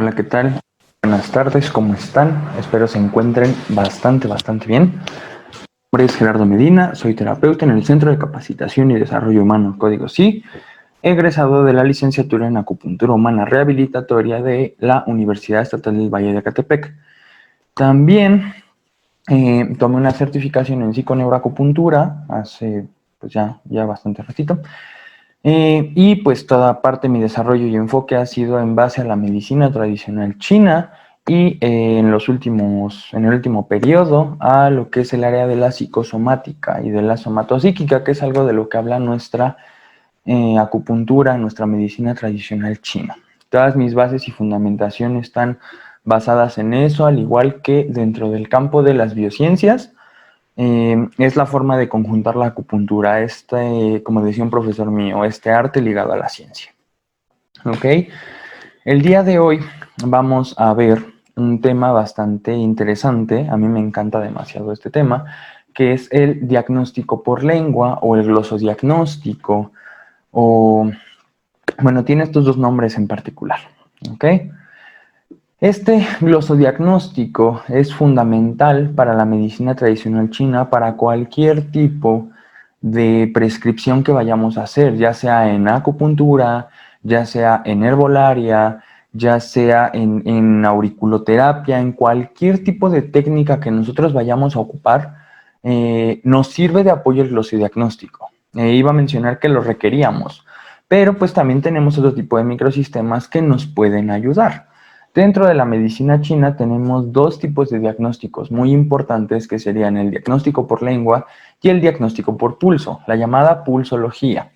Hola, ¿qué tal? Buenas tardes, ¿cómo están? Espero se encuentren bastante bien. Mi nombre es Gerardo Medina, soy terapeuta en el Centro de Capacitación y Desarrollo Humano, Código Sí, egresado de la licenciatura en Acupuntura Humana Rehabilitatoria de la Universidad Estatal del Valle de Ecatepec. También tomé una certificación en psiconeuroacupuntura hace pues ya bastante ratito. Y pues toda parte de mi desarrollo y enfoque ha sido en base a la medicina tradicional china y en el último periodo a lo que es el área de la psicosomática y de la somatopsíquica, que es algo de lo que habla nuestra acupuntura, nuestra medicina tradicional china. Todas mis bases y fundamentación están basadas en eso, al igual que dentro del campo de las biociencias. Es la forma de conjuntar la acupuntura, como decía un profesor mío, este arte ligado a la ciencia. ¿Ok? El día de hoy vamos a ver un tema bastante interesante, a mí me encanta demasiado este tema, que es el diagnóstico por lengua o el glosodiagnóstico, bueno, tiene estos dos nombres en particular. ¿Ok? Este glosodiagnóstico es fundamental para la medicina tradicional china para cualquier tipo de prescripción que vayamos a hacer, ya sea en acupuntura, ya sea en herbolaria, ya sea en auriculoterapia, en cualquier tipo de técnica que nosotros vayamos a ocupar, nos sirve de apoyo el glosodiagnóstico. Iba a mencionar que lo requeríamos, pero pues también tenemos otro tipo de microsistemas que nos pueden ayudar. Dentro de la medicina china tenemos dos tipos de diagnósticos muy importantes que serían el diagnóstico por lengua y el diagnóstico por pulso, la llamada pulsología.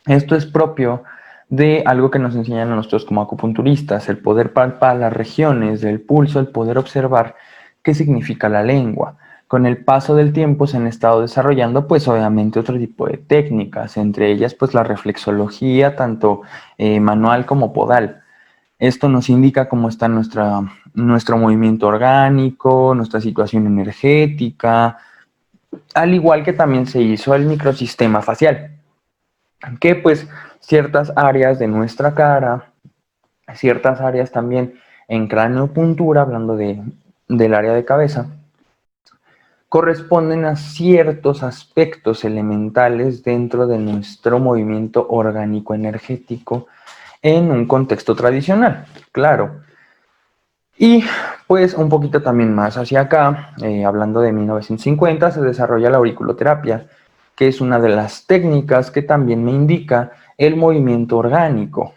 Esto es propio de algo que nos enseñan a nosotros como acupunturistas, el poder palpar las regiones del pulso, el poder observar qué significa la lengua. Con el paso del tiempo se han estado desarrollando pues obviamente otro tipo de técnicas, entre ellas pues la reflexología, tanto manual como podal. Esto nos indica cómo está nuestro movimiento orgánico, nuestra situación energética, al igual que también se hizo el microsistema facial, que pues ciertas áreas de nuestra cara, ciertas áreas también en craneopuntura, hablando del área de cabeza, corresponden a ciertos aspectos elementales dentro de nuestro movimiento orgánico energético en un contexto tradicional, claro. Y pues un poquito también más hacia acá, hablando de 1950, se desarrolla la auriculoterapia, que es una de las técnicas que también me indica el movimiento orgánico.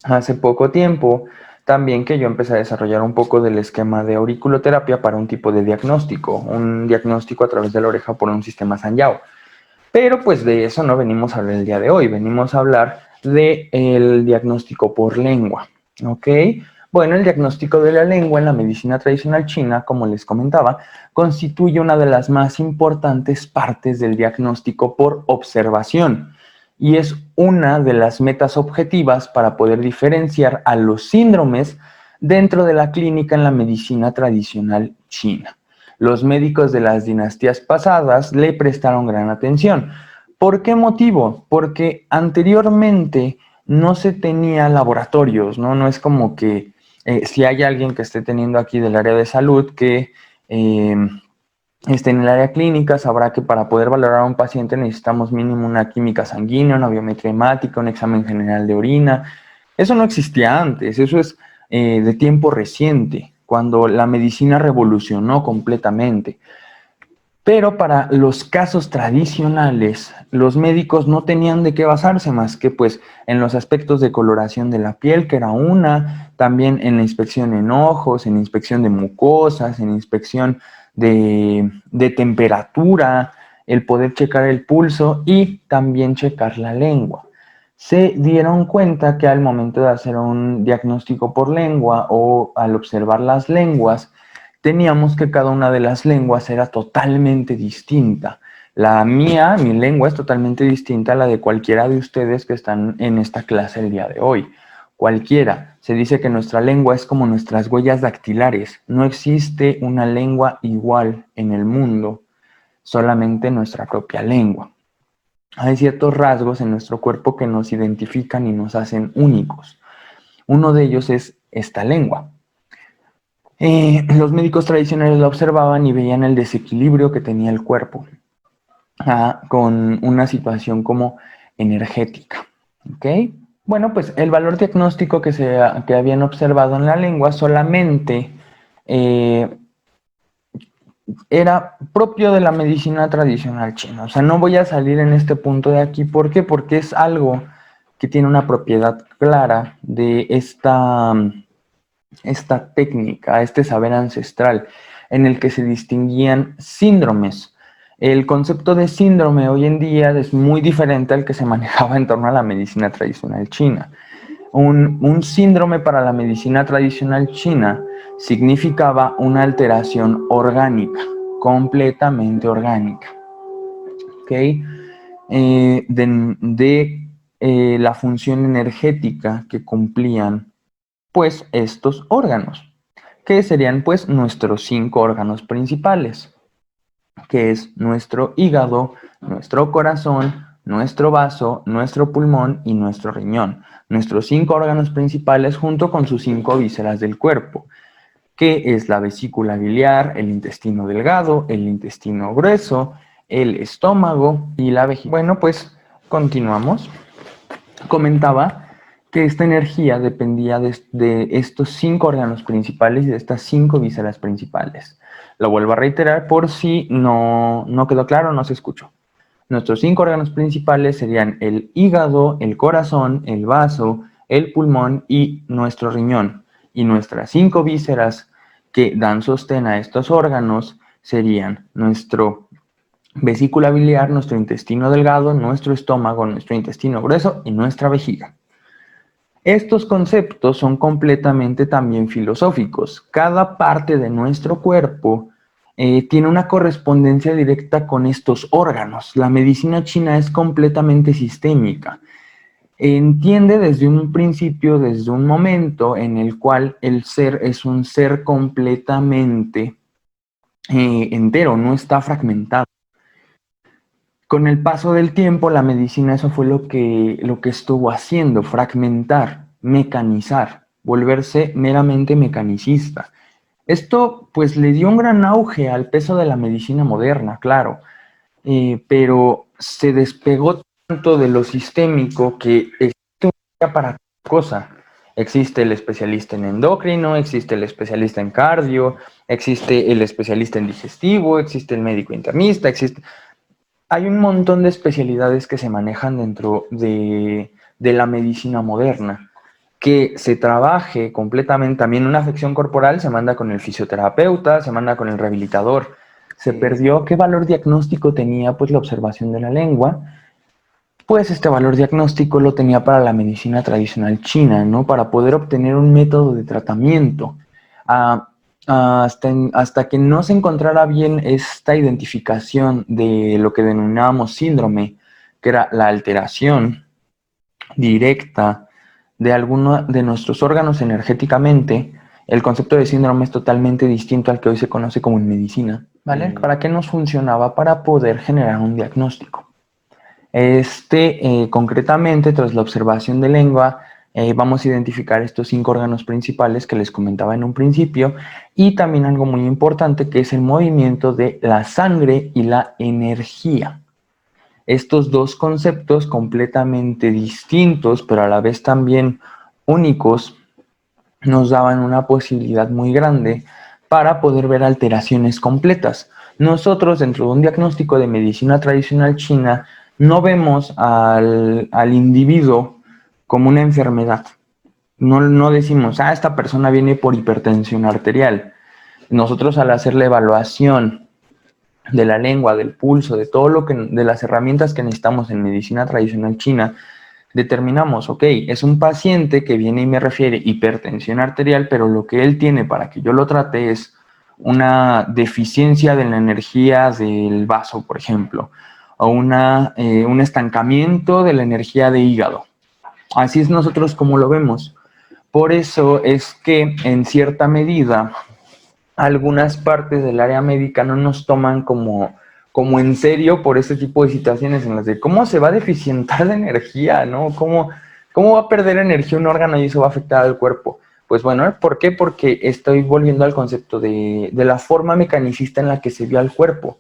Hace poco tiempo también que yo empecé a desarrollar un poco del esquema de auriculoterapia para un tipo de diagnóstico, un diagnóstico a través de la oreja por un sistema Sanyao. Pero pues de eso no venimos a hablar el día de hoy, venimos a hablar del diagnóstico por lengua, ¿ok? Bueno, el diagnóstico de la lengua en la medicina tradicional china, como les comentaba, constituye una de las más importantes partes del diagnóstico por observación y es una de las metas objetivas para poder diferenciar a los síndromes dentro de la clínica en la medicina tradicional china. Los médicos de las dinastías pasadas le prestaron gran atención. ¿Por qué motivo? Porque anteriormente no se tenía laboratorios, ¿no? No es como que si hay alguien que esté teniendo aquí del área de salud que esté en el área clínica, sabrá que para poder valorar a un paciente necesitamos mínimo una química sanguínea, una biometría hemática, un examen general de orina. Eso no existía antes, eso es de tiempo reciente, cuando la medicina revolucionó completamente. Pero para los casos tradicionales, los médicos no tenían de qué basarse más que pues en los aspectos de coloración de la piel, que era una, también en la inspección en ojos, en inspección de mucosas, en inspección de temperatura, el poder checar el pulso y también checar la lengua. Se dieron cuenta que al momento de hacer un diagnóstico por lengua o al observar las lenguas, teníamos que cada una de las lenguas era totalmente distinta. La mía, mi lengua es totalmente distinta a la de cualquiera de ustedes que están en esta clase el día de hoy. Cualquiera. Se dice que nuestra lengua es como nuestras huellas dactilares. No existe una lengua igual en el mundo, solamente nuestra propia lengua. Hay ciertos rasgos en nuestro cuerpo que nos identifican y nos hacen únicos. Uno de ellos es esta lengua. Los médicos tradicionales la observaban y veían el desequilibrio que tenía el cuerpo con una situación como energética. ¿Ok? Bueno, pues el valor diagnóstico que habían observado en la lengua solamente era propio de la medicina tradicional china. O sea, no voy a salir en este punto de aquí. ¿Por qué? Porque es algo que tiene una propiedad clara de esta técnica, este saber ancestral, en el que se distinguían síndromes. El concepto de síndrome hoy en día es muy diferente al que se manejaba en torno a la medicina tradicional china. Un síndrome para la medicina tradicional china significaba una alteración orgánica, completamente orgánica, ¿ok? De la función energética que cumplían pues estos órganos, que serían pues nuestros 5 órganos principales, que es nuestro hígado, nuestro corazón, nuestro vaso, nuestro pulmón y nuestro riñón. Nuestros 5 órganos principales junto con sus 5 vísceras del cuerpo, que es la vesícula biliar, el intestino delgado, el intestino grueso, el estómago y la vejiga. Bueno, pues continuamos. Comentaba que esta energía dependía de estos 5 órganos principales y de estas 5 vísceras principales. Lo vuelvo a reiterar por si no quedó claro, no se escuchó. Nuestros 5 órganos principales serían el hígado, el corazón, el vaso, el pulmón y nuestro riñón. Y nuestras 5 vísceras que dan sostén a estos órganos serían nuestro vesícula biliar, nuestro intestino delgado, nuestro estómago, nuestro intestino grueso y nuestra vejiga. Estos conceptos son completamente también filosóficos. Cada parte de nuestro cuerpo tiene una correspondencia directa con estos órganos. La medicina china es completamente sistémica. Entiende desde un principio, desde un momento en el cual el ser es un ser completamente entero, no está fragmentado. Con el paso del tiempo, la medicina eso fue lo que estuvo haciendo, fragmentar, mecanizar, volverse meramente mecanicista. Esto pues le dio un gran auge al peso de la medicina moderna, claro, pero se despegó tanto de lo sistémico que existe un día para cada cosa. Existe el especialista en endocrino, existe el especialista en cardio, existe el especialista en digestivo, existe el médico internista, hay un montón de especialidades que se manejan dentro de la medicina moderna. Que se trabaje completamente, también una afección corporal se manda con el fisioterapeuta, se manda con el rehabilitador. Se perdió qué valor diagnóstico tenía pues la observación de la lengua. Pues este valor diagnóstico lo tenía para la medicina tradicional china, ¿no? Para poder obtener un método de tratamiento. Hasta que no se encontrara bien esta identificación de lo que denominábamos síndrome, que era la alteración directa de alguno de nuestros órganos energéticamente, el concepto de síndrome es totalmente distinto al que hoy se conoce como en medicina, ¿vale? ¿Para qué nos funcionaba? Para poder generar un diagnóstico. Concretamente, tras la observación de lengua, vamos a identificar estos 5 órganos principales que les comentaba en un principio y también algo muy importante que es el movimiento de la sangre y la energía. Estos dos conceptos completamente distintos, pero a la vez también únicos, nos daban una posibilidad muy grande para poder ver alteraciones completas. Nosotros, dentro de un diagnóstico de medicina tradicional china, no vemos al individuo como una enfermedad. No decimos, esta persona viene por hipertensión arterial. Nosotros, al hacer la evaluación de la lengua, del pulso, de las herramientas que necesitamos en medicina tradicional china, determinamos, ok, es un paciente que viene y me refiere hipertensión arterial, pero lo que él tiene para que yo lo trate es una deficiencia de la energía del vaso, por ejemplo, o un estancamiento de la energía de hígado. Así es nosotros como lo vemos. Por eso es que en cierta medida algunas partes del área médica no nos toman como en serio por este tipo de situaciones en las de cómo se va a deficientar de energía, ¿no? ¿Cómo va a perder energía un órgano y eso va a afectar al cuerpo? Pues bueno, ¿por qué? Porque estoy volviendo al concepto de la forma mecanicista en la que se vio al cuerpo.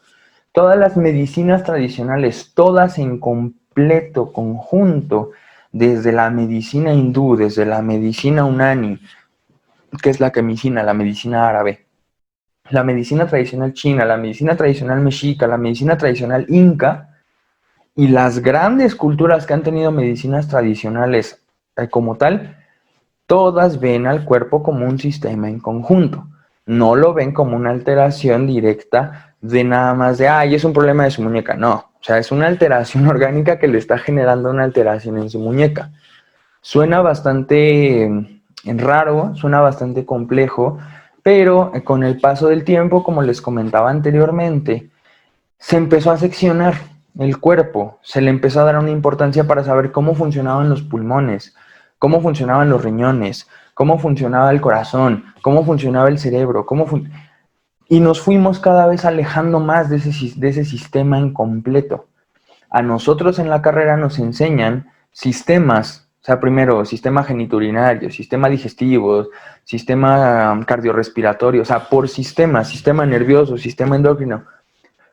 Todas las medicinas tradicionales, todas en completo conjunto, desde la medicina hindú, desde la medicina unani, que es la medicina árabe, la medicina tradicional china, la medicina tradicional mexica, la medicina tradicional inca y las grandes culturas que han tenido medicinas tradicionales como tal, todas ven al cuerpo como un sistema en conjunto. No lo ven como una alteración directa de nada más de, ay, es un problema de su muñeca. No, o sea, es una alteración orgánica que le está generando una alteración en su muñeca. Suena bastante raro, suena bastante complejo, pero con el paso del tiempo, como les comentaba anteriormente, se empezó a seccionar el cuerpo, se le empezó a dar una importancia para saber cómo funcionaban los pulmones, cómo funcionaban los riñones, cómo funcionaba el corazón, cómo funcionaba el cerebro, y nos fuimos cada vez alejando más de ese sistema incompleto. A nosotros en la carrera nos enseñan sistemas, o sea, primero sistema genitourinario, sistema digestivo, sistema cardiorrespiratorio, o sea, por sistema nervioso, sistema endocrino,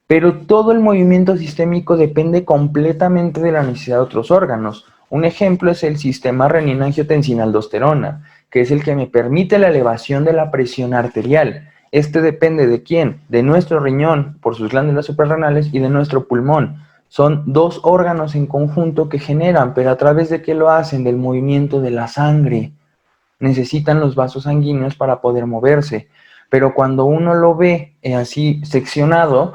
pero todo el movimiento sistémico depende completamente de la necesidad de otros órganos. Un ejemplo es el sistema renina-angiotensina-aldosterona, que es el que me permite la elevación de la presión arterial. Este depende de quién, de nuestro riñón por sus glándulas suprarrenales y de nuestro pulmón. Son dos órganos en conjunto que generan, pero a través de qué lo hacen, del movimiento de la sangre. Necesitan los vasos sanguíneos para poder moverse. Pero cuando uno lo ve así seccionado,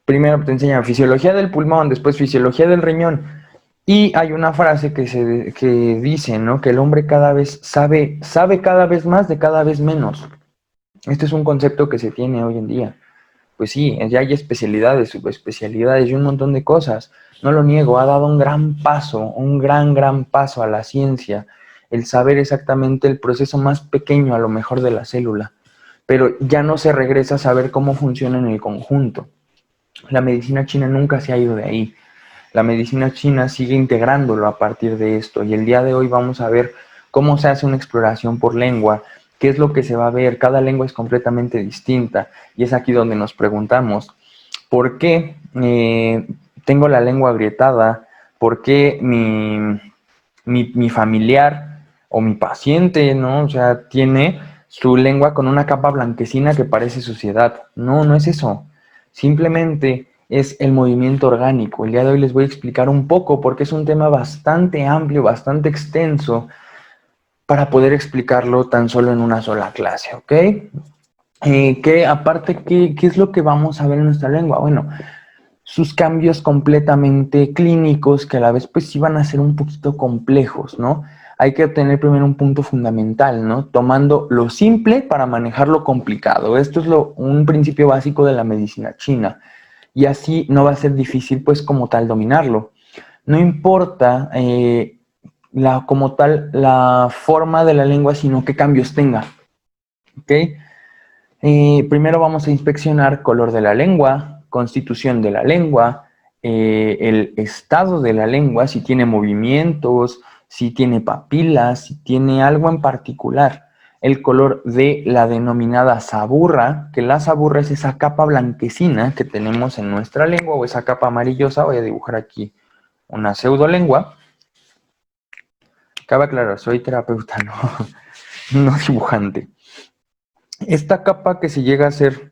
primero te enseñan fisiología del pulmón, después fisiología del riñón. Y hay una frase que dice, ¿no? Que el hombre cada vez sabe cada vez más de cada vez menos. Este es un concepto que se tiene hoy en día. Pues sí, ya hay especialidades, subespecialidades y un montón de cosas. No lo niego, ha dado un gran paso, un gran paso a la ciencia, el saber exactamente el proceso más pequeño a lo mejor de la célula. Pero ya no se regresa a saber cómo funciona en el conjunto. La medicina china nunca se ha ido de ahí. La medicina china sigue integrándolo a partir de esto y el día de hoy vamos a ver cómo se hace una exploración por lengua, qué es lo que se va a ver. Cada lengua es completamente distinta y es aquí donde nos preguntamos, ¿por qué tengo la lengua agrietada? ¿Por qué mi familiar o mi paciente, ¿no? O sea, tiene su lengua con una capa blanquecina que parece suciedad? No, no es eso. Simplemente es el movimiento orgánico. El día de hoy les voy a explicar un poco porque es un tema bastante amplio, bastante extenso para poder explicarlo tan solo en una sola clase, ¿ok? Que aparte, ¿qué es lo que vamos a ver en nuestra lengua? Bueno, sus cambios completamente clínicos que a la vez pues sí van a ser un poquito complejos, ¿no? Hay que obtener primero un punto fundamental, ¿no? Tomando lo simple para manejar lo complicado. Esto es un principio básico de la medicina china y así no va a ser difícil pues como tal dominarlo. No importa como tal la forma de la lengua, sino qué cambios tenga, ¿ok? Primero vamos a inspeccionar color de la lengua, constitución de la lengua, el estado de la lengua, si tiene movimientos, si tiene papilas, si tiene algo en particular. El color de la denominada saburra, que la saburra es esa capa blanquecina que tenemos en nuestra lengua o esa capa amarillosa. Voy a dibujar aquí una pseudolengua. Cabe aclarar, soy terapeuta, no dibujante. Esta capa que se llega a hacer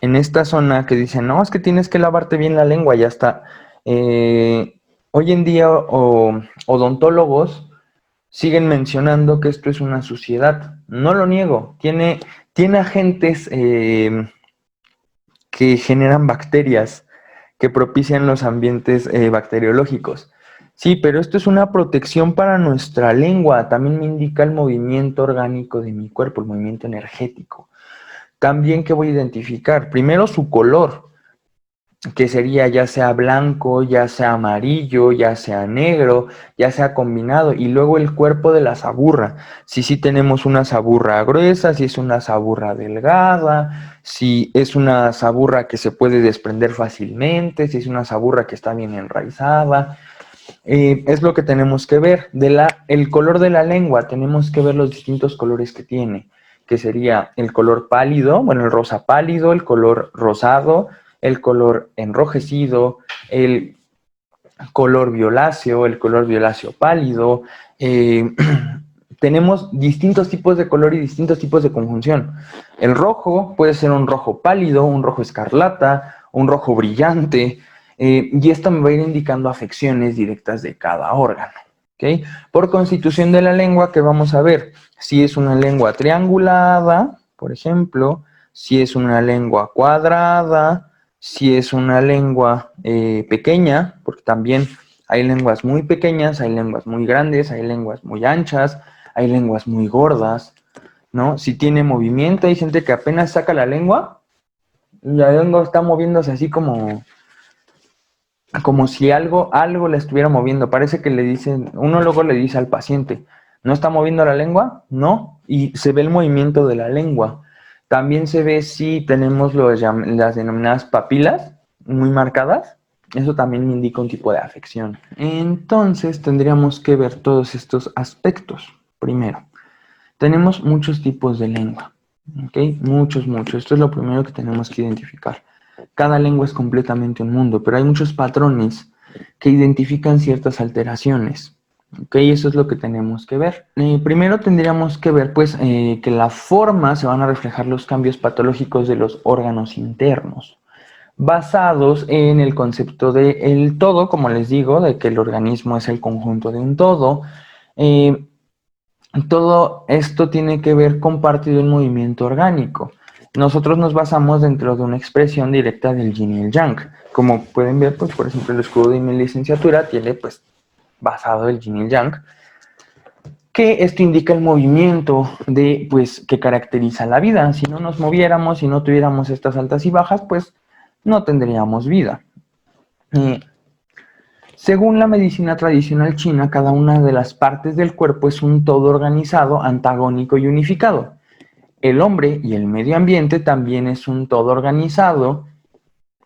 en esta zona que dicen, no, es que tienes que lavarte bien la lengua, ya está. Hoy en día odontólogos siguen mencionando que esto es una suciedad. No lo niego, tiene agentes que generan bacterias, que propician los ambientes bacteriológicos. Sí, pero esto es una protección para nuestra lengua. También me indica el movimiento orgánico de mi cuerpo, el movimiento energético. También que voy a identificar, primero su color, que sería ya sea blanco, ya sea amarillo, ya sea negro, ya sea combinado, y luego el cuerpo de la saburra, si sí tenemos una saburra gruesa, si es una saburra delgada, si es una saburra que se puede desprender fácilmente, si es una saburra que está bien enraizada. Es lo que tenemos que ver. El color de la lengua, tenemos que ver los distintos colores que tiene, que sería el color pálido, bueno, el rosa pálido, el color rosado, el color enrojecido, el color violáceo pálido. Tenemos distintos tipos de color y distintos tipos de conjunción. El rojo puede ser un rojo pálido, un rojo escarlata, un rojo brillante, y esto me va a ir indicando afecciones directas de cada órgano. ¿Okay? Por constitución de la lengua, que vamos a ver si es una lengua triangulada, por ejemplo, si es una lengua cuadrada, si es una lengua pequeña, porque también hay lenguas muy pequeñas, hay lenguas muy grandes, hay lenguas muy anchas, hay lenguas muy gordas, ¿no? Si tiene movimiento, hay gente que apenas saca la lengua está moviéndose así como si algo la estuviera moviendo. Parece que le dicen, uno luego le dice al paciente, ¿no está moviendo la lengua? No, y se ve el movimiento de la lengua. También se ve si tenemos las denominadas papilas muy marcadas. Eso también me indica un tipo de afección. Entonces tendríamos que ver todos estos aspectos. Primero, tenemos muchos tipos de lengua. ¿Ok? Muchos. Esto es lo primero que tenemos que identificar. Cada lengua es completamente un mundo, pero hay muchos patrones que identifican ciertas alteraciones. ¿Ok? Eso es lo que tenemos que ver. Primero tendríamos que ver pues, que la forma se van a reflejar los cambios patológicos de los órganos internos, basados en el concepto del todo, como les digo, de que el organismo es el conjunto de un todo. Todo esto tiene que ver con parte de un movimiento orgánico. Nosotros nos basamos dentro de una expresión directa del yin y el yang. Como pueden ver, pues, por ejemplo, el escudo de mi licenciatura tiene pues, basado el yin y el yang, que esto indica el movimiento pues, que caracteriza la vida. Si no nos moviéramos, si no tuviéramos estas altas y bajas, pues no tendríamos vida. Según la medicina tradicional china, cada una de las partes del cuerpo es un todo organizado, antagónico y unificado. El hombre y el medio ambiente también es un todo organizado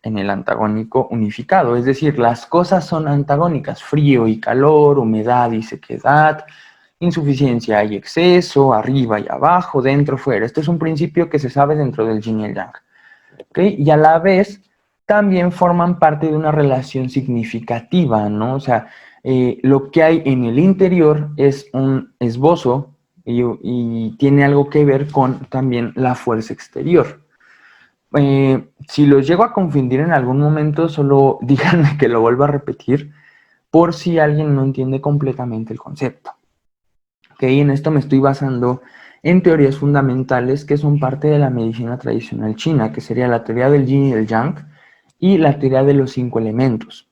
en el antagónico unificado. Es decir, las cosas son antagónicas: frío y calor, humedad y sequedad, insuficiencia y exceso, arriba y abajo, dentro, fuera. Este es un principio que se sabe dentro del yin y el yang. ¿Okay? Y a la vez también forman parte de una relación significativa, ¿no? O sea, lo que hay en el interior es un esbozo y tiene algo que ver con también la fuerza exterior. Si los llego a confundir en algún momento, solo díganme que lo vuelva a repetir por si alguien no entiende completamente el concepto. ¿Okay? En esto me estoy basando en teorías fundamentales que son parte de la medicina tradicional china, que sería la teoría del yin y el yang y la teoría de los 5 elementos.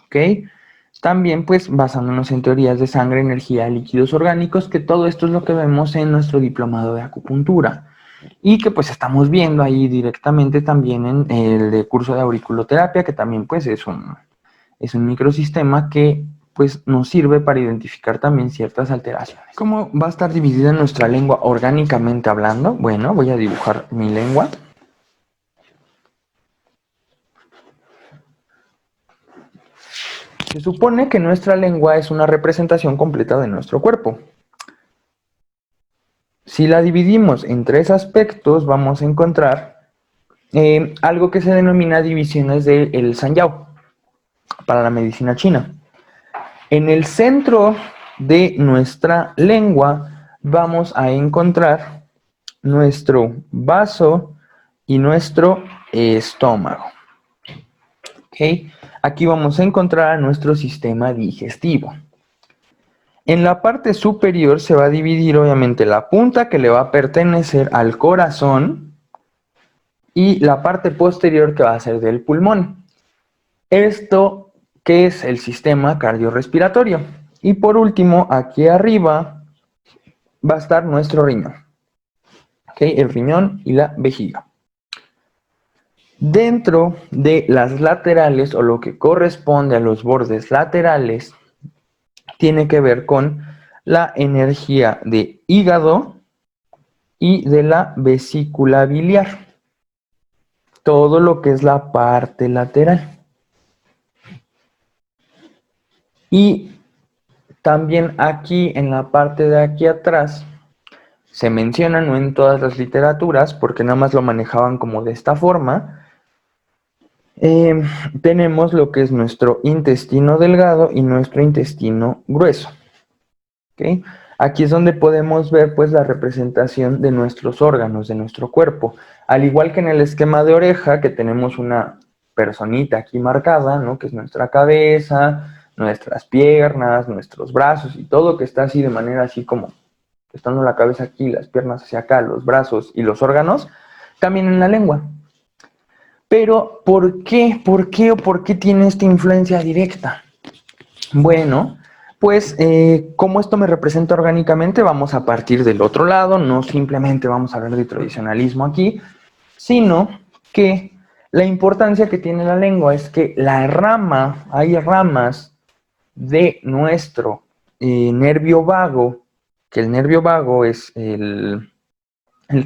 ¿Okay? También pues basándonos en teorías de sangre, energía, líquidos orgánicos, que todo esto es lo que vemos en nuestro diplomado de acupuntura y que pues estamos viendo ahí directamente también en el de curso de auriculoterapia, que también pues es un microsistema que pues nos sirve para identificar también ciertas alteraciones. ¿Cómo va a estar dividida nuestra lengua orgánicamente hablando? Bueno, voy a dibujar mi lengua. Se supone que nuestra lengua es una representación completa de nuestro cuerpo. Si la dividimos en 3 aspectos, vamos a encontrar algo que se denomina divisiones del Sanyao para la medicina china. En el centro de nuestra lengua vamos a encontrar nuestro vaso y nuestro estómago. ¿Okay? Aquí vamos a encontrar nuestro sistema digestivo. En la parte superior se va a dividir obviamente la punta, que le va a pertenecer al corazón, y la parte posterior, que va a ser del pulmón. Esto, que es el sistema cardiorrespiratorio. Y por último, aquí arriba va a estar nuestro riñón. ¿Okay? El riñón y la vejiga. Dentro de las laterales, o lo que corresponde a los bordes laterales, tiene que ver con la energía de hígado y de la vesícula biliar. Todo lo que es la parte lateral. Y también aquí, en la parte de aquí atrás, se menciona, no en todas las literaturas, porque nada más lo manejaban como de esta forma, tenemos lo que es nuestro intestino delgado y nuestro intestino grueso. ¿Okay? Aquí es donde podemos ver pues la representación de nuestros órganos, de nuestro cuerpo. Al igual que en el esquema de oreja, que tenemos una personita aquí marcada, ¿no? Que es nuestra cabeza, nuestras piernas, nuestros brazos y todo que está así de manera así como estando la cabeza aquí, las piernas hacia acá, los brazos y los órganos, también en la lengua. Pero, ¿por qué? ¿Por qué o por qué tiene esta influencia directa? Bueno, pues como esto me representa orgánicamente, vamos a partir del otro lado, no simplemente vamos a hablar de tradicionalismo aquí, sino que la importancia que tiene la lengua es que hay ramas de nuestro nervio vago, que el nervio vago es el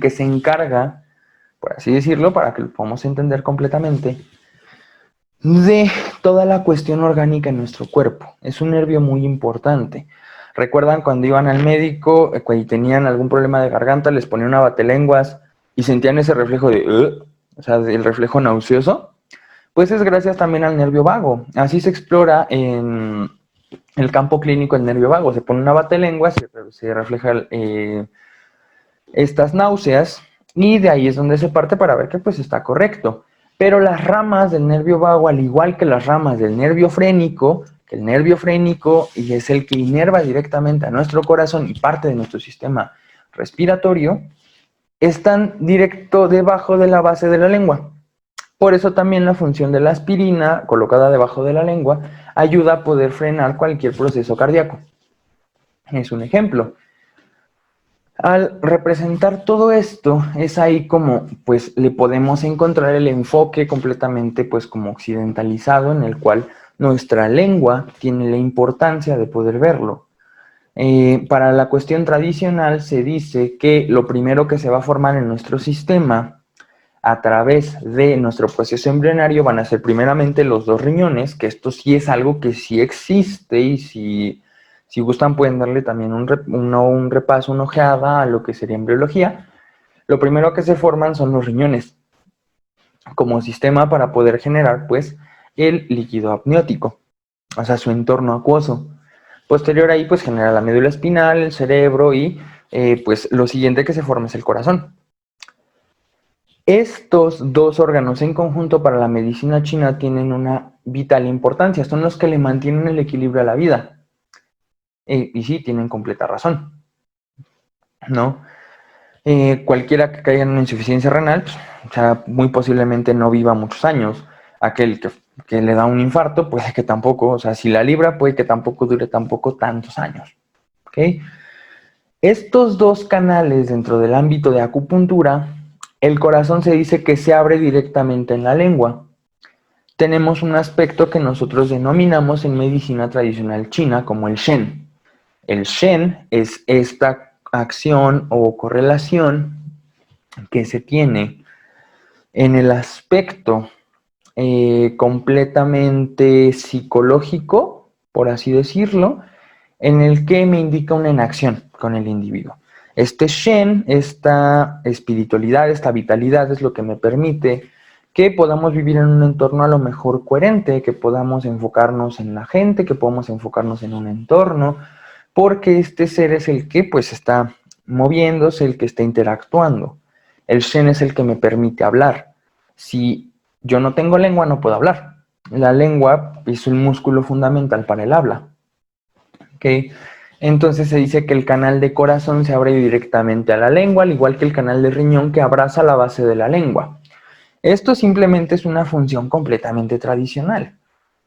que se encarga, por así decirlo, para que lo podamos entender completamente, de toda la cuestión orgánica en nuestro cuerpo. Es un nervio muy importante. ¿Recuerdan cuando iban al médico y tenían algún problema de garganta, les ponían una batelenguas y sentían ese reflejo de, o sea, el reflejo nauseoso? Pues es gracias también al nervio vago. Así se explora en el campo clínico el nervio vago. Se pone una batelenguas, se refleja estas náuseas y de ahí es donde se parte para ver que pues está correcto. Pero las ramas del nervio vago, al igual que las ramas del nervio frénico, que el nervio frénico y es el que inerva directamente a nuestro corazón y parte de nuestro sistema respiratorio, están directo debajo de la base de la lengua. Por eso también la función de la aspirina, colocada debajo de la lengua, ayuda a poder frenar cualquier proceso cardíaco. Es un ejemplo. Al representar todo esto, es ahí como pues le podemos encontrar el enfoque completamente pues como occidentalizado en el cual nuestra lengua tiene la importancia de poder verlo. Para la cuestión tradicional se dice que lo primero que se va a formar en nuestro sistema a través de nuestro proceso embrionario van a ser primeramente los dos riñones, que esto sí es algo que sí existe y si gustan pueden darle también un repaso, una ojeada a lo que sería embriología. Lo primero que se forman son los riñones como sistema para poder generar pues el líquido amniótico, o sea su entorno acuoso. Posterior ahí pues genera la médula espinal, el cerebro y pues lo siguiente que se forma es el corazón. Estos dos órganos en conjunto para la medicina china tienen una vital importancia, son los que le mantienen el equilibrio a la vida. Y sí, tienen completa razón, ¿no? Cualquiera que caiga en una insuficiencia renal, pues, o sea, muy posiblemente no viva muchos años. Aquel que le da un infarto, puede que tampoco, o sea, si la libra, puede que tampoco dure tampoco tantos años, ¿ok? Estos dos canales dentro del ámbito de acupuntura, el corazón se dice que se abre directamente en la lengua. Tenemos un aspecto que nosotros denominamos en medicina tradicional china como el Shen. El Shen es esta acción o correlación que se tiene en el aspecto completamente psicológico, por así decirlo, en el que me indica una inacción con el individuo. Este Shen, esta espiritualidad, esta vitalidad es lo que me permite que podamos vivir en un entorno a lo mejor coherente, que podamos enfocarnos en la gente, que podamos enfocarnos en un entorno, porque este ser es el que pues está moviéndose, el que está interactuando. El Shen es el que me permite hablar. Si yo no tengo lengua, no puedo hablar. La lengua es un músculo fundamental para el habla. ¿Okay? Entonces se dice que el canal de corazón se abre directamente a la lengua, al igual que el canal de riñón que abraza la base de la lengua. Esto simplemente es una función completamente tradicional.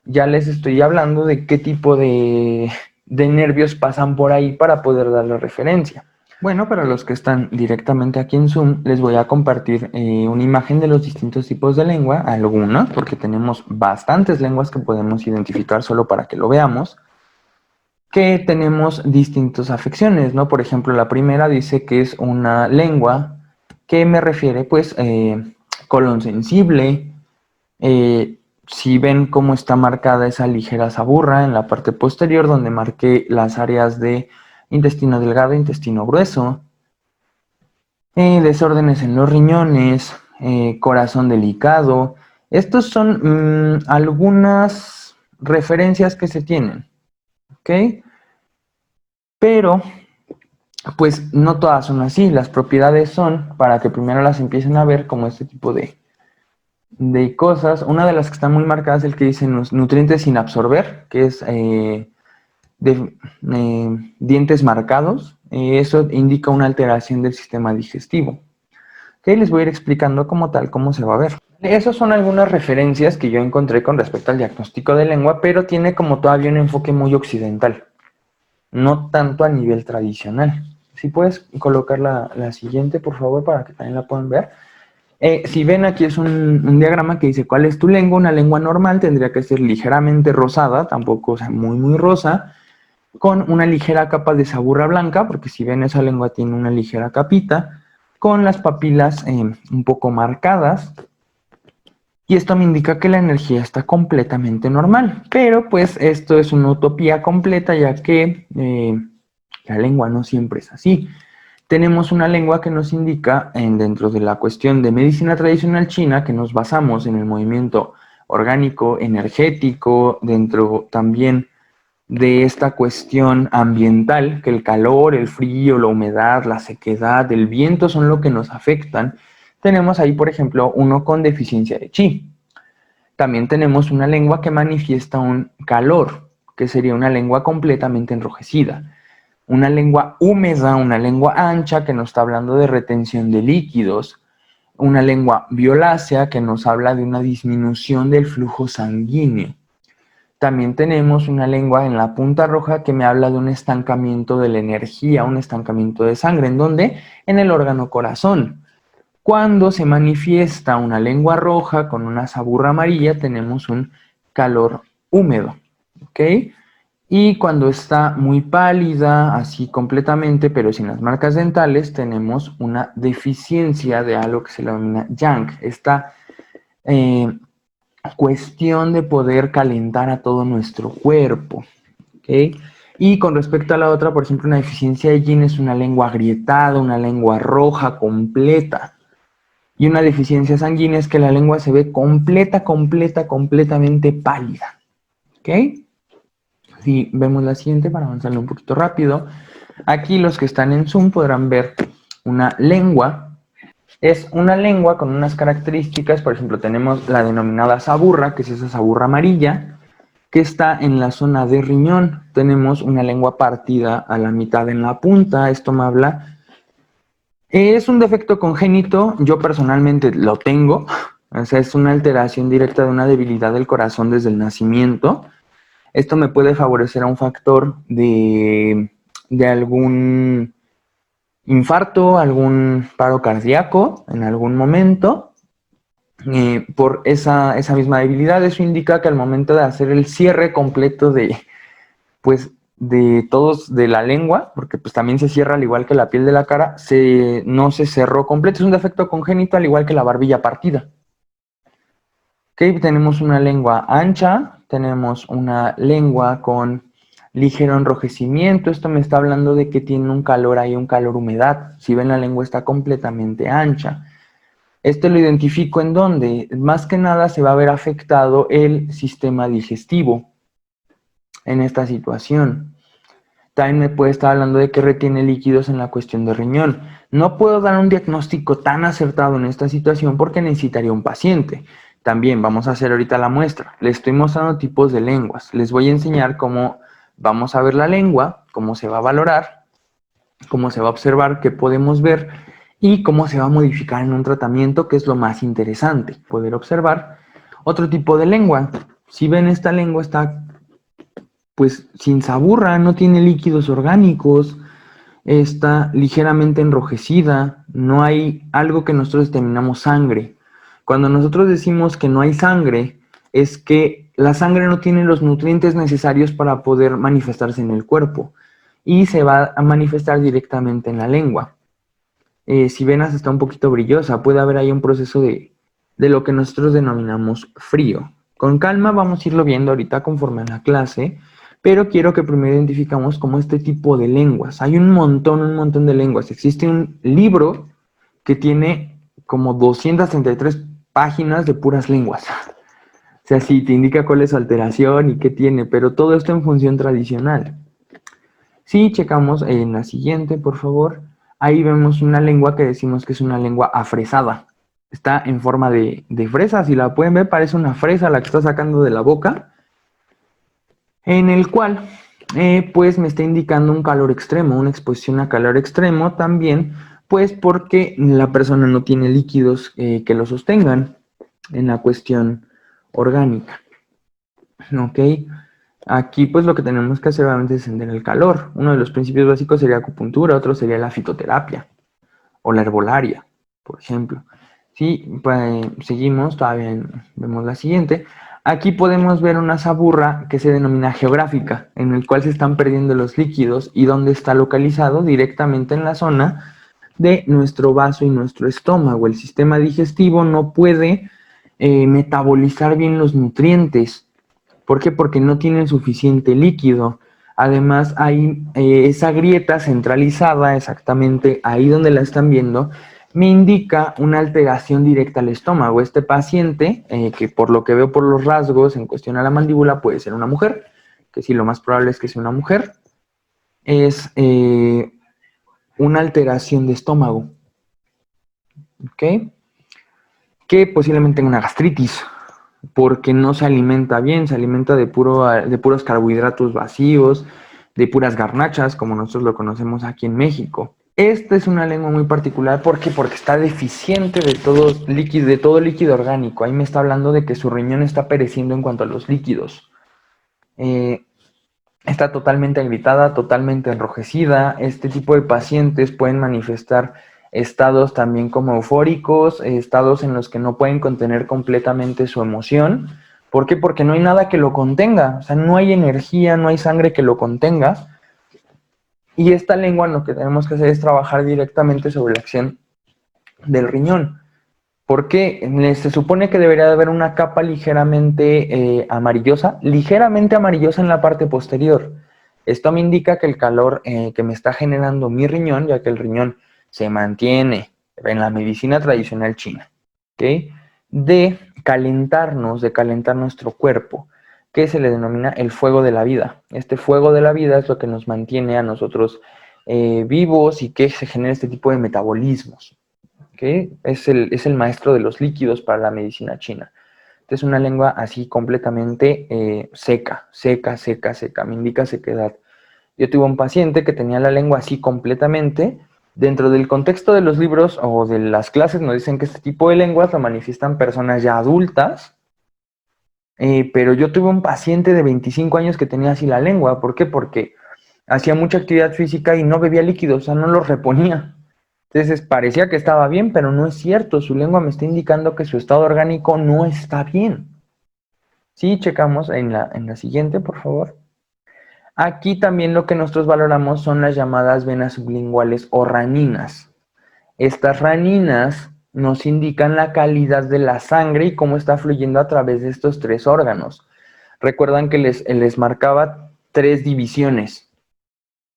Ya les estoy hablando de qué tipo de nervios pasan por ahí para poder darle referencia. Bueno, para los que están directamente aquí en Zoom, les voy a compartir una imagen de los distintos tipos de lengua, algunas, porque tenemos bastantes lenguas que podemos identificar solo para que lo veamos, que tenemos distintas afecciones, ¿no? Por ejemplo, la primera dice que es una lengua que me refiere, pues, colon sensible, si ven cómo está marcada esa ligera saburra en la parte posterior, donde marqué las áreas de intestino delgado e intestino grueso, desórdenes en los riñones, corazón delicado. Estos son algunas referencias que se tienen, ¿ok? Pero, pues no todas son así. Las propiedades son para que primero las empiecen a ver como este tipo de cosas. Una de las que están muy marcadas es el que dice nutrientes sin absorber, que es dientes marcados. Eso indica una alteración del sistema digestivo. Okay, les voy a ir explicando como tal cómo se va a ver. Esas son algunas referencias que yo encontré con respecto al diagnóstico de lengua, pero tiene como todavía un enfoque muy occidental, no tanto a nivel tradicional. Si puedes colocar la siguiente, por favor, para que también la puedan ver. Si ven, aquí es un diagrama que dice cuál es tu lengua. Una lengua normal tendría que ser ligeramente rosada, tampoco sea muy rosa, con una ligera capa de saburra blanca, porque si ven, esa lengua tiene una ligera capita, con las papilas un poco marcadas, y esto me indica que la energía está completamente normal, pero pues esto es una utopía completa, ya que la lengua no siempre es así. Tenemos una lengua que nos indica, dentro de la cuestión de medicina tradicional china, que nos basamos en el movimiento orgánico, energético, dentro también de esta cuestión ambiental, que el calor, el frío, la humedad, la sequedad, el viento son lo que nos afectan. Tenemos ahí, por ejemplo, uno con deficiencia de chi. También tenemos una lengua que manifiesta un calor, que sería una lengua completamente enrojecida. Una lengua húmeda, una lengua ancha, que nos está hablando de retención de líquidos. Una lengua violácea, que nos habla de una disminución del flujo sanguíneo. También tenemos una lengua en la punta roja que me habla de un estancamiento de la energía, un estancamiento de sangre. ¿En dónde? En el órgano corazón. Cuando se manifiesta una lengua roja con una saburra amarilla, tenemos un calor húmedo, ¿ok? Y cuando está muy pálida, así completamente, pero sin las marcas dentales, tenemos una deficiencia de algo que se denomina yang. Esta cuestión de poder calentar a todo nuestro cuerpo, ¿ok? Y con respecto a la otra, por ejemplo, una deficiencia de yin es una lengua agrietada, una lengua roja completa. Y una deficiencia sanguínea es que la lengua se ve completamente pálida, ¿ok? Si vemos la siguiente para avanzarle un poquito rápido, aquí los que están en Zoom podrán ver una lengua. Es una lengua con unas características, por ejemplo, tenemos la denominada saburra, que es esa saburra amarilla, que está en la zona de riñón. Tenemos una lengua partida a la mitad en la punta, esto me habla. Es un defecto congénito, yo personalmente lo tengo, o sea, es una alteración directa de una debilidad del corazón desde el nacimiento. Esto me puede favorecer a un factor de algún infarto, algún paro cardíaco en algún momento, por esa misma debilidad. Eso indica que al momento de hacer el cierre completo pues, de todos de la lengua, porque pues también se cierra al igual que la piel de la cara, no se cerró completo. Es un defecto congénito al igual que la barbilla partida. Ok, tenemos una lengua ancha, tenemos una lengua con ligero enrojecimiento. Esto me está hablando de que tiene un calor ahí, un calor-humedad. Si ven, la lengua está completamente ancha. Esto lo identifico en donde más que nada se va a ver afectado el sistema digestivo en esta situación. También me puede estar hablando de que retiene líquidos en la cuestión de riñón. No puedo dar un diagnóstico tan acertado en esta situación porque necesitaría un paciente. También vamos a hacer ahorita la muestra. Les estoy mostrando tipos de lenguas. Les voy a enseñar cómo vamos a ver la lengua, cómo se va a valorar, cómo se va a observar, qué podemos ver y cómo se va a modificar en un tratamiento, que es lo más interesante. Poder observar otro tipo de lengua. Si ven, esta lengua está pues sin saburra, no tiene líquidos orgánicos, está ligeramente enrojecida, no hay algo que nosotros denominamos sangre. Cuando nosotros decimos que no hay sangre, es que la sangre no tiene los nutrientes necesarios para poder manifestarse en el cuerpo y se va a manifestar directamente en la lengua. Si ven, está un poquito brillosa, puede haber ahí un proceso de lo que nosotros denominamos frío, Con calma vamos a irlo viendo ahorita conforme a la clase, pero quiero que primero identificamos como este tipo de lenguas. Hay un montón de lenguas. Existe un libro que tiene como 233 páginas de puras lenguas. O sea, sí, te indica cuál es su alteración y qué tiene, pero todo esto en función tradicional. Si checamos en la siguiente, por favor, ahí vemos una lengua que decimos que es una lengua afresada. Está en forma de fresa, si la pueden ver, parece una fresa la que está sacando de la boca, en el cual, pues me está indicando un calor extremo, una exposición a calor extremo también, pues porque la persona no tiene líquidos que lo sostengan en la cuestión orgánica. ¿Ok? Aquí pues lo que tenemos que hacer obviamente es encender el calor. Uno de los principios básicos sería acupuntura, otro sería la fitoterapia o la herbolaria, por ejemplo. Si pues, seguimos, todavía vemos la siguiente. Aquí podemos ver una saburra que se denomina geográfica, en el cual se están perdiendo los líquidos y donde está localizado directamente en la zona de nuestro vaso y nuestro estómago. El sistema digestivo no puede metabolizar bien los nutrientes. ¿Por qué? Porque no tienen suficiente líquido. Además, hay esa grieta centralizada, exactamente ahí donde la están viendo, me indica una alteración directa al estómago. Este paciente, que por lo que veo por los rasgos en cuestión a la mandíbula, puede ser una mujer, que sí, lo más probable es que sea una mujer, es una alteración de estómago, ¿ok? Que posiblemente tenga una gastritis, porque no se alimenta bien, se alimenta de puros carbohidratos vacíos, de puras garnachas, como nosotros lo conocemos aquí en México. Esta es una lengua muy particular, ¿por qué? Porque está deficiente de todo líquido orgánico. Ahí me está hablando de que su riñón está pereciendo en cuanto a los líquidos. Está totalmente agrietada, totalmente enrojecida. Este tipo de pacientes pueden manifestar estados también como eufóricos, estados en los que no pueden contener completamente su emoción. ¿Por qué? Porque no hay nada que lo contenga, o sea, no hay energía, no hay sangre que lo contenga. Y esta lengua lo que tenemos que hacer es trabajar directamente sobre la acción del riñón. ¿Por qué? Se supone que debería de haber una capa ligeramente ligeramente amarillosa en la parte posterior. Esto me indica que el calor que me está generando mi riñón, ya que el riñón se mantiene en la medicina tradicional china, ¿ok? De calentar nuestro cuerpo, que se le denomina el fuego de la vida. Este fuego de la vida es lo que nos mantiene a nosotros vivos y que se genera este tipo de metabolismos. ¿Okay? Es el maestro de los líquidos para la medicina china. Es una lengua así completamente seca, me indica sequedad. Yo tuve un paciente que tenía la lengua así completamente. Dentro del contexto de los libros o de las clases nos dicen que este tipo de lenguas lo manifiestan personas ya adultas, pero yo tuve un paciente de 25 años que tenía así la lengua. ¿Por qué? Porque hacía mucha actividad física y no bebía líquidos, o sea, no los reponía. Entonces parecía que estaba bien, pero no es cierto. Su lengua me está indicando que su estado orgánico no está bien. Sí, checamos en la siguiente, por favor. Aquí también lo que nosotros valoramos son las llamadas venas sublinguales o raninas. Estas raninas nos indican la calidad de la sangre y cómo está fluyendo a través de estos tres órganos. Recuerdan que les marcaba tres divisiones,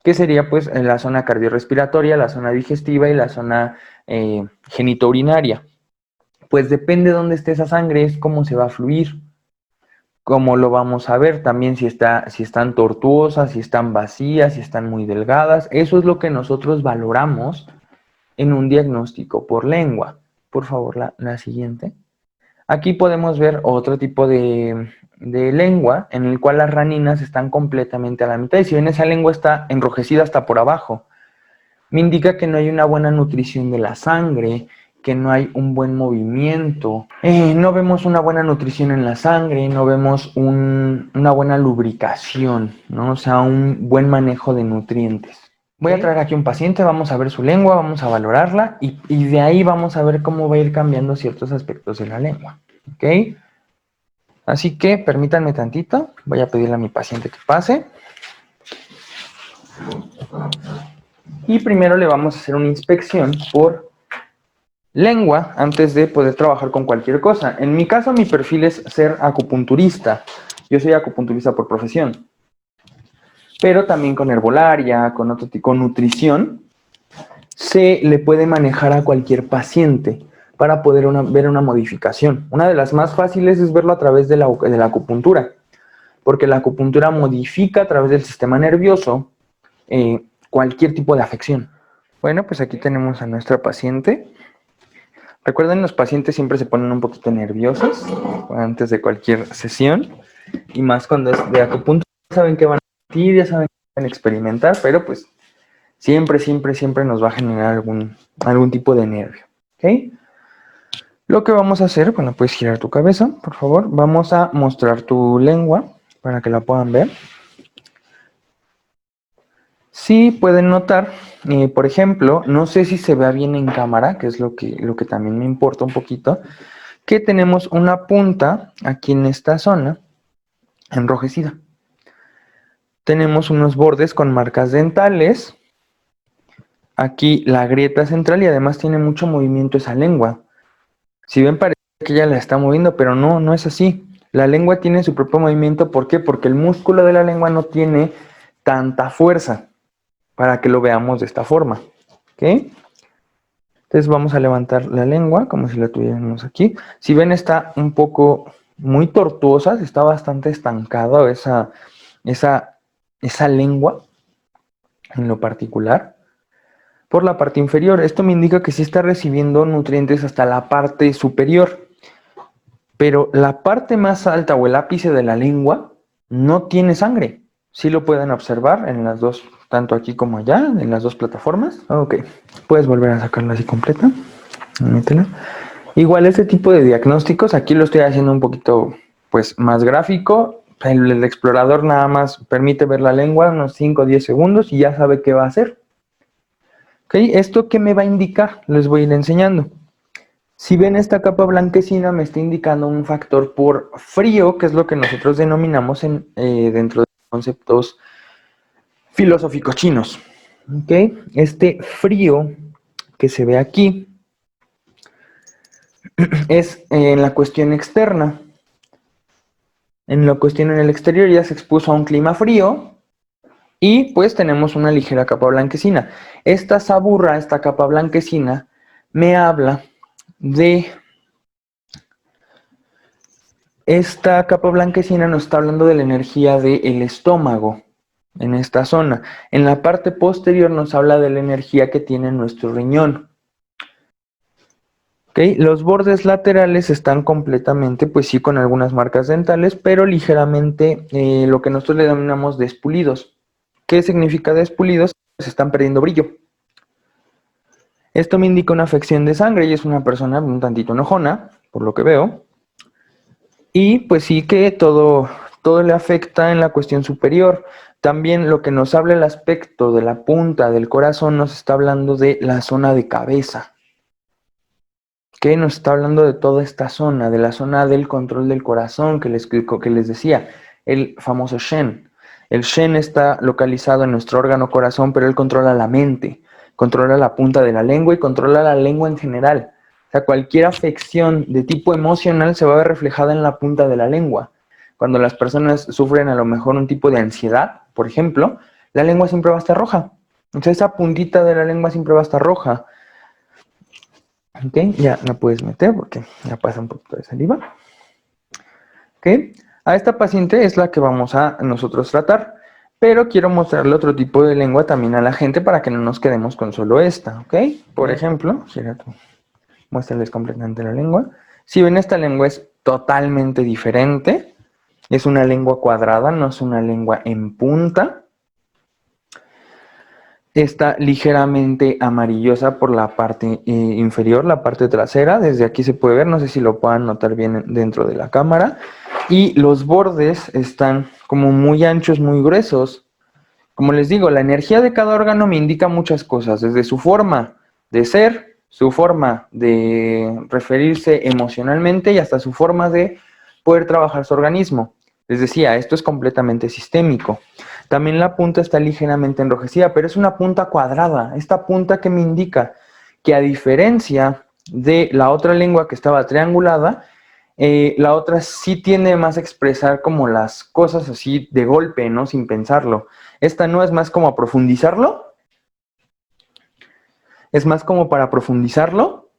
que sería pues en la zona cardiorrespiratoria, la zona digestiva y la zona genitourinaria. Pues depende de dónde esté esa sangre, es cómo se va a fluir, cómo lo vamos a ver también, si están tortuosas, si están vacías, si están muy delgadas. Eso es lo que nosotros valoramos en un diagnóstico por lengua. Por favor, la siguiente. Aquí podemos ver otro tipo de lengua en el cual las raninas están completamente a la mitad. Y si ven, esa lengua está enrojecida hasta por abajo. Me indica que no hay una buena nutrición de la sangre, que no hay un buen movimiento. No vemos una buena nutrición en la sangre, no vemos una buena lubricación, ¿no? O sea, un buen manejo de nutrientes. Voy a traer aquí un paciente, vamos a ver su lengua, vamos a valorarla y de ahí vamos a ver cómo va a ir cambiando ciertos aspectos de la lengua. ¿Ok? Así que permítanme tantito, voy a pedirle a mi paciente que pase. Y primero le vamos a hacer una inspección por lengua antes de poder trabajar con cualquier cosa. En mi caso, mi perfil es ser acupunturista. Yo soy acupunturista por profesión. Pero también con herbolaria, con nutrición, se le puede manejar a cualquier paciente para poder ver una modificación. Una de las más fáciles es verlo a través de la acupuntura, porque la acupuntura modifica a través del sistema nervioso cualquier tipo de afección. Bueno, pues aquí tenemos a nuestra paciente. Recuerden, los pacientes siempre se ponen un poquito nerviosos antes de cualquier sesión, y más cuando es de acupuntura, ya saben que van a sentir, ya saben que van a experimentar, pero pues siempre nos va a generar algún tipo de nervio, ¿ok? Lo que vamos a hacer, bueno, puedes girar tu cabeza, por favor. Vamos a mostrar tu lengua para que la puedan ver. Sí pueden notar, por ejemplo, no sé si se vea bien en cámara, que es lo que también me importa un poquito, que tenemos una punta aquí en esta zona enrojecida. Tenemos unos bordes con marcas dentales. Aquí la grieta central, y además tiene mucho movimiento esa lengua. Si ven, parece que ella la está moviendo, pero no es así. La lengua tiene su propio movimiento. ¿Por qué? Porque el músculo de la lengua no tiene tanta fuerza para que lo veamos de esta forma. ¿Ok? Entonces vamos a levantar la lengua como si la tuviéramos aquí. Si ven, está un poco muy tortuosa, está bastante estancada esa lengua en lo particular. Por la parte inferior, esto me indica que sí está recibiendo nutrientes hasta la parte superior. Pero la parte más alta o el ápice de la lengua no tiene sangre. Sí lo pueden observar en las dos, tanto aquí como allá, en las dos plataformas. Ok, puedes volver a sacarla así completa. Métela. Igual este tipo de diagnósticos, aquí lo estoy haciendo un poquito pues más gráfico. El explorador nada más permite ver la lengua unos 5 o 10 segundos y ya sabe qué va a hacer. Ok, ¿esto qué me va a indicar? Les voy a ir enseñando. Si ven, esta capa blanquecina me está indicando un factor por frío, que es lo que nosotros denominamos dentro de conceptos filosóficos chinos. ¿Okay? Este frío que se ve aquí es en la cuestión externa. En la cuestión en el exterior ya se expuso a un clima frío y pues tenemos una ligera capa blanquecina. Esta saburra, esta capa blanquecina, me habla de... Esta capa blanquecina nos está hablando de la energía del estómago en esta zona. En la parte posterior nos habla de la energía que tiene nuestro riñón. ¿Okay? Los bordes laterales están completamente, pues sí, con algunas marcas dentales, pero ligeramente lo que nosotros le denominamos despulidos. ¿Qué significa despulidos? Se están perdiendo brillo. Esto me indica una afección de sangre y es una persona un tantito enojona, por lo que veo. Y pues sí que todo le afecta en la cuestión superior. También lo que nos habla el aspecto de la punta del corazón nos está hablando de la zona de cabeza. Que nos está hablando de toda esta zona, de la zona del control del corazón que les decía, el famoso Shen. El Shen está localizado en nuestro órgano corazón, pero él controla la mente, controla la punta de la lengua y controla la lengua en general. O sea, cualquier afección de tipo emocional se va a ver reflejada en la punta de la lengua. Cuando las personas sufren a lo mejor un tipo de ansiedad, por ejemplo, la lengua siempre va a estar roja. Entonces esa puntita de la lengua siempre va a estar roja. Ok, ya la puedes meter porque ya pasa un poquito de saliva. Ok, a esta paciente es la que vamos a nosotros tratar, pero quiero mostrarle otro tipo de lengua también a la gente para que no nos quedemos con solo esta, ¿ok? Por ejemplo, muéstrales completamente la lengua. Si ven, esta lengua es totalmente diferente. Es una lengua cuadrada, no es una lengua en punta. Está ligeramente amarillosa por la parte inferior, la parte trasera. Desde aquí se puede ver, no sé si lo puedan notar bien dentro de la cámara. Y los bordes están como muy anchos, muy gruesos. Como les digo, la energía de cada órgano me indica muchas cosas, desde su forma de ser, su forma de referirse emocionalmente y hasta su forma de poder trabajar su organismo. Les decía, esto es completamente sistémico. También la punta está ligeramente enrojecida, pero es una punta cuadrada. Esta punta que me indica que, a diferencia de la otra lengua que estaba triangulada, la otra sí tiende más a expresar como las cosas así de golpe, ¿no? Sin pensarlo. Esta no es más como a profundizarlo, es más como para profundizarlo,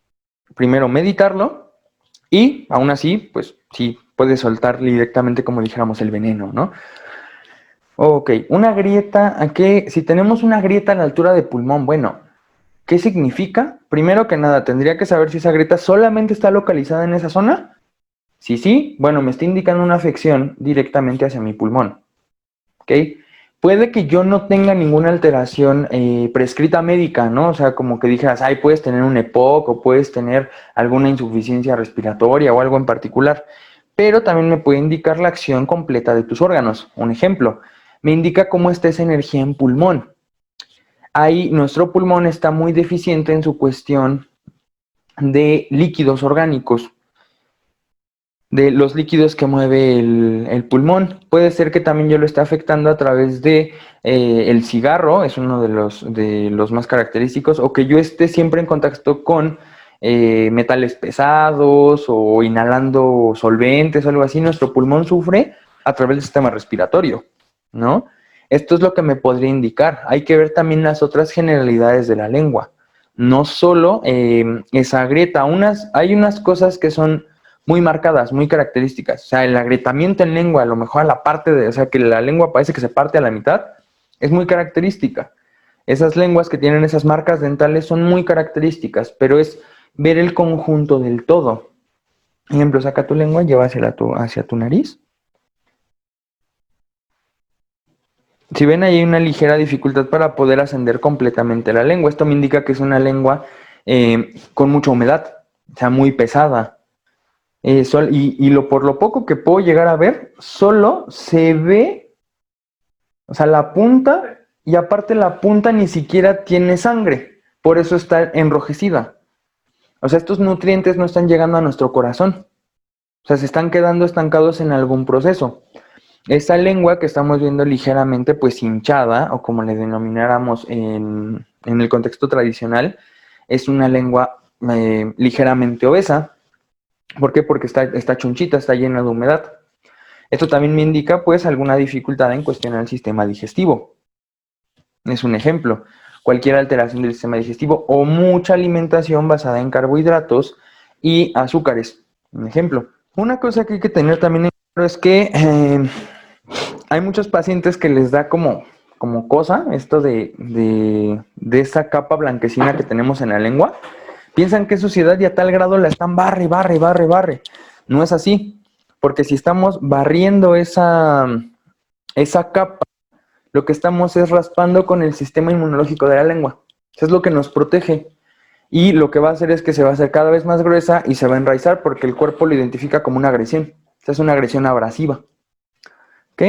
primero meditarlo, y aún así, pues sí, puedes soltar directamente como dijéramos el veneno, ¿no? Ok, una grieta, ¿a qué? Si tenemos una grieta a la altura de pulmón, bueno, ¿qué significa? Primero que nada, tendría que saber si esa grieta solamente está localizada en esa zona. Si sí, bueno, me está indicando una afección directamente hacia mi pulmón, ¿ok? Puede que yo no tenga ninguna alteración prescrita médica, ¿no? O sea, como que dijeras, ay, puedes tener un EPOC o puedes tener alguna insuficiencia respiratoria o algo en particular, pero también me puede indicar la acción completa de tus órganos. Un ejemplo, me indica cómo está esa energía en pulmón. Ahí nuestro pulmón está muy deficiente en su cuestión de líquidos orgánicos, de los líquidos que mueve el pulmón. Puede ser que también yo lo esté afectando a través de el cigarro, es uno de los más característicos, o que yo esté siempre en contacto con metales pesados o inhalando solventes o algo así. Nuestro pulmón sufre a través del sistema respiratorio, ¿no? Esto es lo que me podría indicar. Hay que ver también las otras generalidades de la lengua. No solo esa grieta, hay unas cosas que son muy marcadas, muy características. O sea, el agrietamiento en lengua, a lo mejor a la parte de, o sea, que la lengua parece que se parte a la mitad, es muy característica. Esas lenguas que tienen esas marcas dentales son muy características, pero es ver el conjunto del todo. Ejemplo, saca tu lengua, lleva hacia tu nariz. Si ven, ahí hay una ligera dificultad para poder ascender completamente la lengua. Esto me indica que es una lengua con mucha humedad, o sea, muy pesada. Por lo poco que puedo llegar a ver, solo se ve, o sea, la punta, y aparte la punta ni siquiera tiene sangre, por eso está enrojecida. O sea, estos nutrientes no están llegando a nuestro corazón, o sea, se están quedando estancados en algún proceso. Esa lengua que estamos viendo ligeramente pues hinchada, o como le denomináramos en el contexto tradicional, es una lengua ligeramente obesa. ¿Por qué? Porque está chunchita, está llena de humedad. Esto también me indica pues alguna dificultad en cuestionar el sistema digestivo. Es un ejemplo. Cualquier alteración del sistema digestivo o mucha alimentación basada en carbohidratos y azúcares. Un ejemplo. Una cosa que hay que tener también en claro es que hay muchos pacientes que les da como cosa esto de esa capa blanquecina que tenemos en la lengua. Piensan que es suciedad y a tal grado la están barre. No es así, porque si estamos barriendo esa capa, lo que estamos es raspando con el sistema inmunológico de la lengua. Eso es lo que nos protege. Y lo que va a hacer es que se va a hacer cada vez más gruesa y se va a enraizar porque el cuerpo lo identifica como una agresión. Esta es una agresión abrasiva. ¿Ok?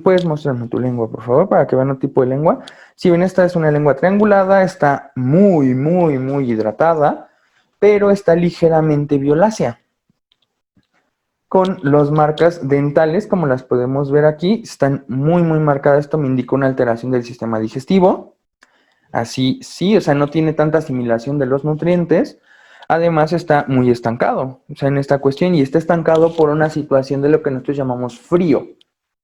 Puedes mostrarme tu lengua, por favor, para que vean el tipo de lengua. Si ven, esta es una lengua triangulada, está muy hidratada, pero está ligeramente violácea. Con las marcas dentales, como las podemos ver aquí, están muy marcadas. Esto me indica una alteración del sistema digestivo. Así sí, o sea, no tiene tanta asimilación de los nutrientes. Además está muy estancado, o sea, en esta cuestión, y está estancado por una situación de lo que nosotros llamamos frío.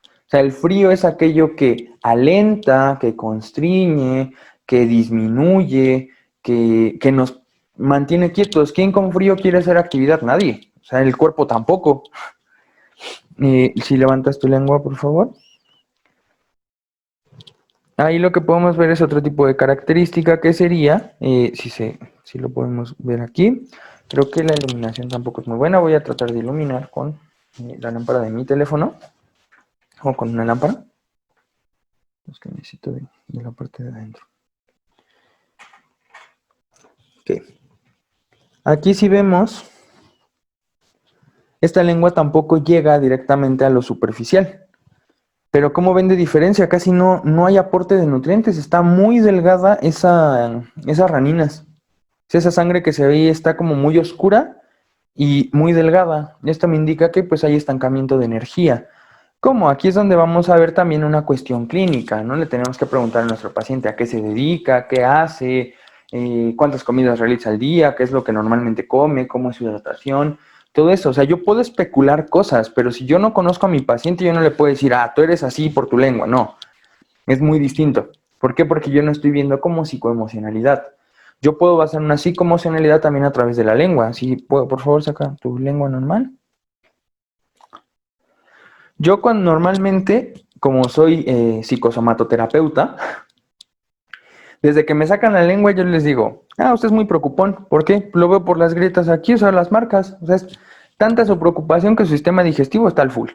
O sea, el frío es aquello que alenta, que constriñe, que disminuye, que nos mantiene quietos. ¿Quién con frío quiere hacer actividad? Nadie. O sea, el cuerpo tampoco. Si levantas tu lengua, por favor. Ahí lo que podemos ver es otro tipo de característica que sería, si lo podemos ver aquí, creo que la iluminación tampoco es muy buena. Voy a tratar de iluminar con la lámpara de mi teléfono o con una lámpara. Es que necesito de la parte de adentro. Ok. Aquí si vemos, esta lengua tampoco llega directamente a lo superficial. Pero como ven de diferencia, casi no hay aporte de nutrientes. Está muy delgada esas raninas. Esa sangre que se ve ahí está como muy oscura y muy delgada. Esto me indica que pues hay estancamiento de energía. Como aquí es donde vamos a ver también una cuestión clínica, ¿no? Le tenemos que preguntar a nuestro paciente a qué se dedica, qué hace, cuántas comidas realiza al día, qué es lo que normalmente come, cómo es su hidratación, todo eso. O sea, yo puedo especular cosas, pero si yo no conozco a mi paciente, yo no le puedo decir, tú eres así por tu lengua. No, es muy distinto. ¿Por qué? Porque yo no estoy viendo como psicoemocionalidad. Yo puedo basar una psicoemocionalidad también a través de la lengua. Si puedo, por favor, saca tu lengua normal. Yo cuando normalmente, como soy psicosomatoterapeuta, desde que me sacan la lengua yo les digo, usted es muy preocupón. ¿Por qué? Lo veo por las grietas aquí, o sea, las marcas. O sea, es tanta su preocupación que su sistema digestivo está al full.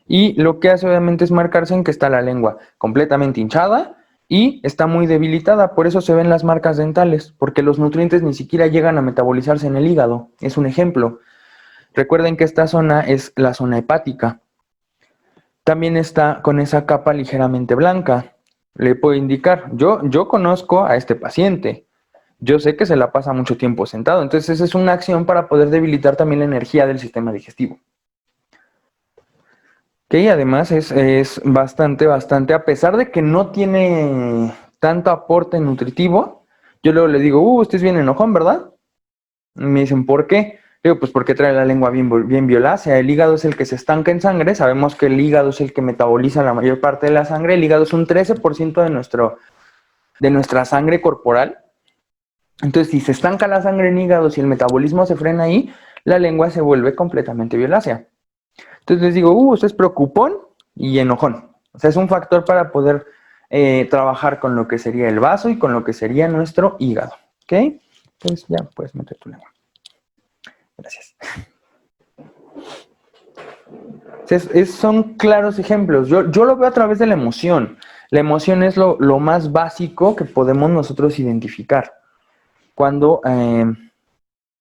Y lo que hace obviamente es marcarse en que está la lengua completamente hinchada y está muy debilitada. Por eso se ven las marcas dentales, porque los nutrientes ni siquiera llegan a metabolizarse en el hígado. Es un ejemplo. Recuerden que esta zona es la zona hepática. También está con esa capa ligeramente blanca. Le puedo indicar, yo conozco a este paciente. Yo sé que se la pasa mucho tiempo sentado. Entonces esa es una acción para poder debilitar también la energía del sistema digestivo. Que además es bastante, a pesar de que no tiene tanto aporte nutritivo, yo luego le digo, usted es bien enojón, ¿verdad? Y me dicen, ¿por qué? Digo, pues porque trae la lengua bien violácea. El hígado es el que se estanca en sangre. Sabemos que el hígado es el que metaboliza la mayor parte de la sangre. El hígado es un 13% de nuestra sangre corporal. Entonces, si se estanca la sangre en hígado, si el metabolismo se frena ahí, la lengua se vuelve completamente violácea. Entonces les digo, usted es preocupón y enojón. O sea, es un factor para poder trabajar con lo que sería el vaso y con lo que sería nuestro hígado. ¿Ok? Entonces ya puedes meter tu lengua. Gracias. Son claros ejemplos. Yo lo veo a través de la emoción. La emoción es lo más básico que podemos nosotros identificar cuando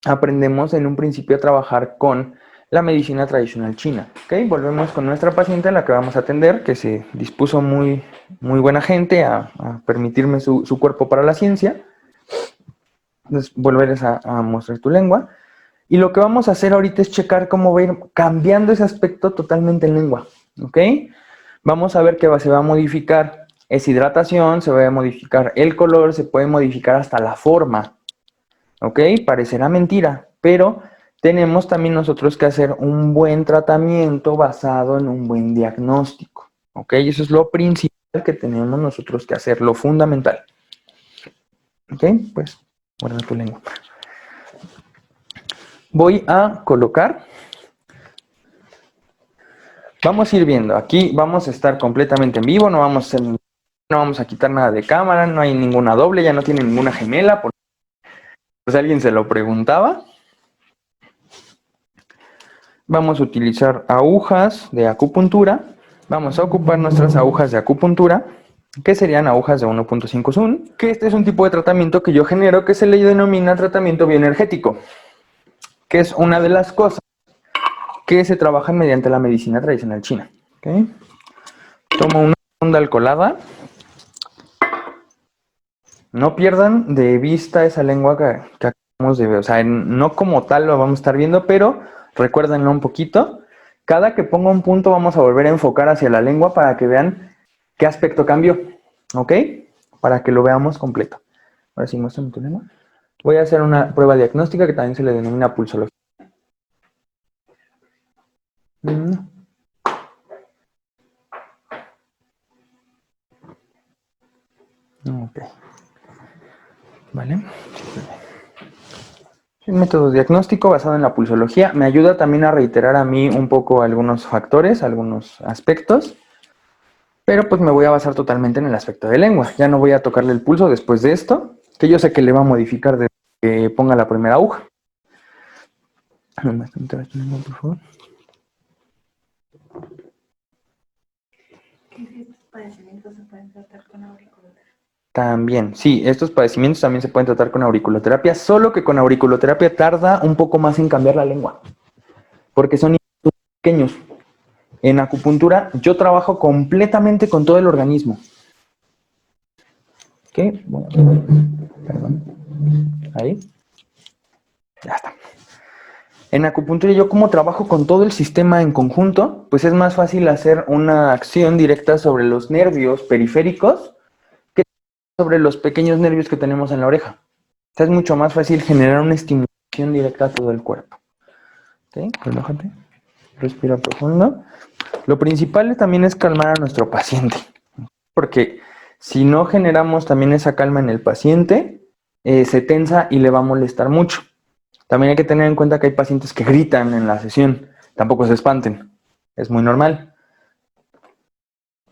aprendemos en un principio a trabajar con la medicina tradicional china. ¿Okay? Volvemos con nuestra paciente, a la que vamos a atender, que se dispuso muy buena gente a permitirme su cuerpo para la ciencia. Entonces, volverles a mostrar tu lengua. Y lo que vamos a hacer ahorita es checar cómo va a ir cambiando ese aspecto totalmente en lengua. ¿Ok? Vamos a ver que se va a modificar esa hidratación, se va a modificar el color, se puede modificar hasta la forma. ¿Ok? Parecerá mentira, pero tenemos también nosotros que hacer un buen tratamiento basado en un buen diagnóstico. ¿Ok? Y eso es lo principal que tenemos nosotros que hacer, lo fundamental. ¿Ok? Pues, guarda tu lengua. Voy a colocar. Vamos a ir viendo. Aquí vamos a estar completamente en vivo, no vamos a quitar nada de cámara, no hay ninguna doble, ya no tiene ninguna gemela, porque pues alguien se lo preguntaba. Vamos a utilizar agujas de acupuntura. Vamos a ocupar nuestras agujas de acupuntura, que serían agujas de 1.5 Sun, que este es un tipo de tratamiento que yo genero que se le denomina tratamiento bioenergético, que es una de las cosas que se trabaja mediante la medicina tradicional china. ¿Okay? Tomo una sonda alcoholada. No pierdan de vista esa lengua que acabamos de ver. O sea, no como tal lo vamos a estar viendo, pero recuérdenlo un poquito. Cada que ponga un punto vamos a volver a enfocar hacia la lengua para que vean qué aspecto cambió. ¿Ok? Para que lo veamos completo. Ahora sí, muéstrame tu lengua. Voy a hacer una prueba diagnóstica que también se le denomina pulsología. Ok. Vale. Un método diagnóstico basado en la pulsología me ayuda también a reiterar a mí un poco algunos factores, algunos aspectos, pero pues me voy a basar totalmente en el aspecto de lengua. Ya no voy a tocarle el pulso después de esto, que yo sé que le va a modificar desde que ponga la primera aguja. Por favor. ¿Estos padecimientos se pueden tratar con auriculoterapia? También, sí, estos padecimientos también se pueden tratar con auriculoterapia, solo que con auriculoterapia tarda un poco más en cambiar la lengua, porque son pequeños. En acupuntura yo trabajo completamente con todo el organismo. ¿Qué? Bueno, perdón. Ahí. Ya está. En acupuntura yo como trabajo con todo el sistema en conjunto, pues es más fácil hacer una acción directa sobre los nervios periféricos sobre los pequeños nervios que tenemos en la oreja. O sea, es mucho más fácil generar una estimulación directa a todo el cuerpo. ¿Ok? Relájate. Respira profundo. Lo principal también es calmar a nuestro paciente. Porque si no generamos también esa calma en el paciente, se tensa y le va a molestar mucho. También hay que tener en cuenta que hay pacientes que gritan en la sesión. Tampoco se espanten. Es muy normal.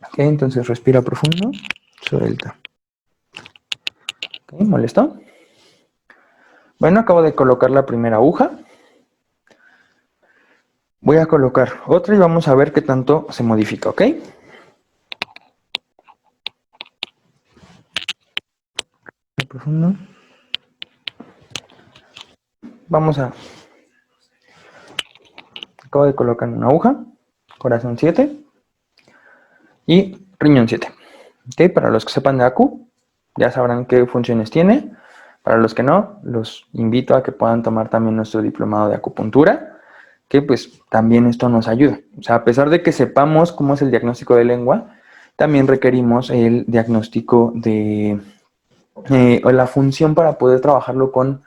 Ok, entonces respira profundo. Suelta. Ok, ¿molestó? Bueno, acabo de colocar la primera aguja. Voy a colocar otra y vamos a ver qué tanto se modifica, ¿ok? Profundo. Vamos a... Acabo de colocar una aguja, corazón 7 y riñón 7. ¿Ok? Para los que sepan de acu, ya sabrán qué funciones tiene. Para los que no, los invito a que puedan tomar también nuestro diplomado de acupuntura, que pues también esto nos ayuda. O sea, a pesar de que sepamos cómo es el diagnóstico de lengua, también requerimos el diagnóstico de o la función para poder trabajarlo con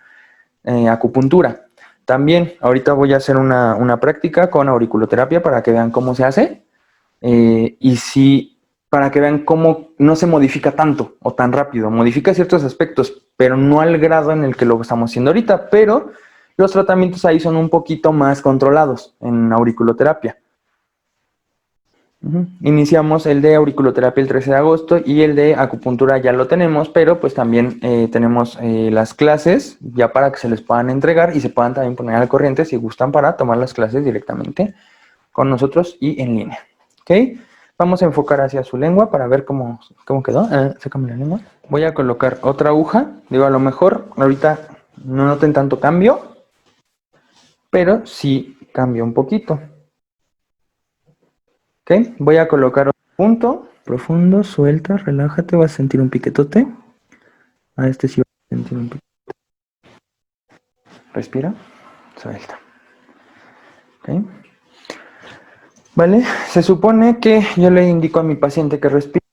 acupuntura. También ahorita voy a hacer una práctica con auriculoterapia para que vean cómo se hace y si para que vean cómo no se modifica tanto o tan rápido. Modifica ciertos aspectos, pero no al grado en el que lo estamos haciendo ahorita. Pero los tratamientos ahí son un poquito más controlados en auriculoterapia. Iniciamos el de auriculoterapia el 13 de agosto y el de acupuntura ya lo tenemos, pero pues también tenemos las clases ya para que se les puedan entregar y se puedan también poner al corriente si gustan para tomar las clases directamente con nosotros y en línea. ¿Ok? Vamos a enfocar hacia su lengua para ver cómo quedó. Sácame la lengua. Voy a colocar otra aguja. Digo, a lo mejor ahorita no noten tanto cambio, pero sí cambia un poquito. Ok, voy a colocar otro punto. Profundo, suelta, relájate, vas a sentir un piquetote. A este sí vas a sentir un piquetote. Respira, suelta. Ok. Vale, se supone que yo le indico a mi paciente que respire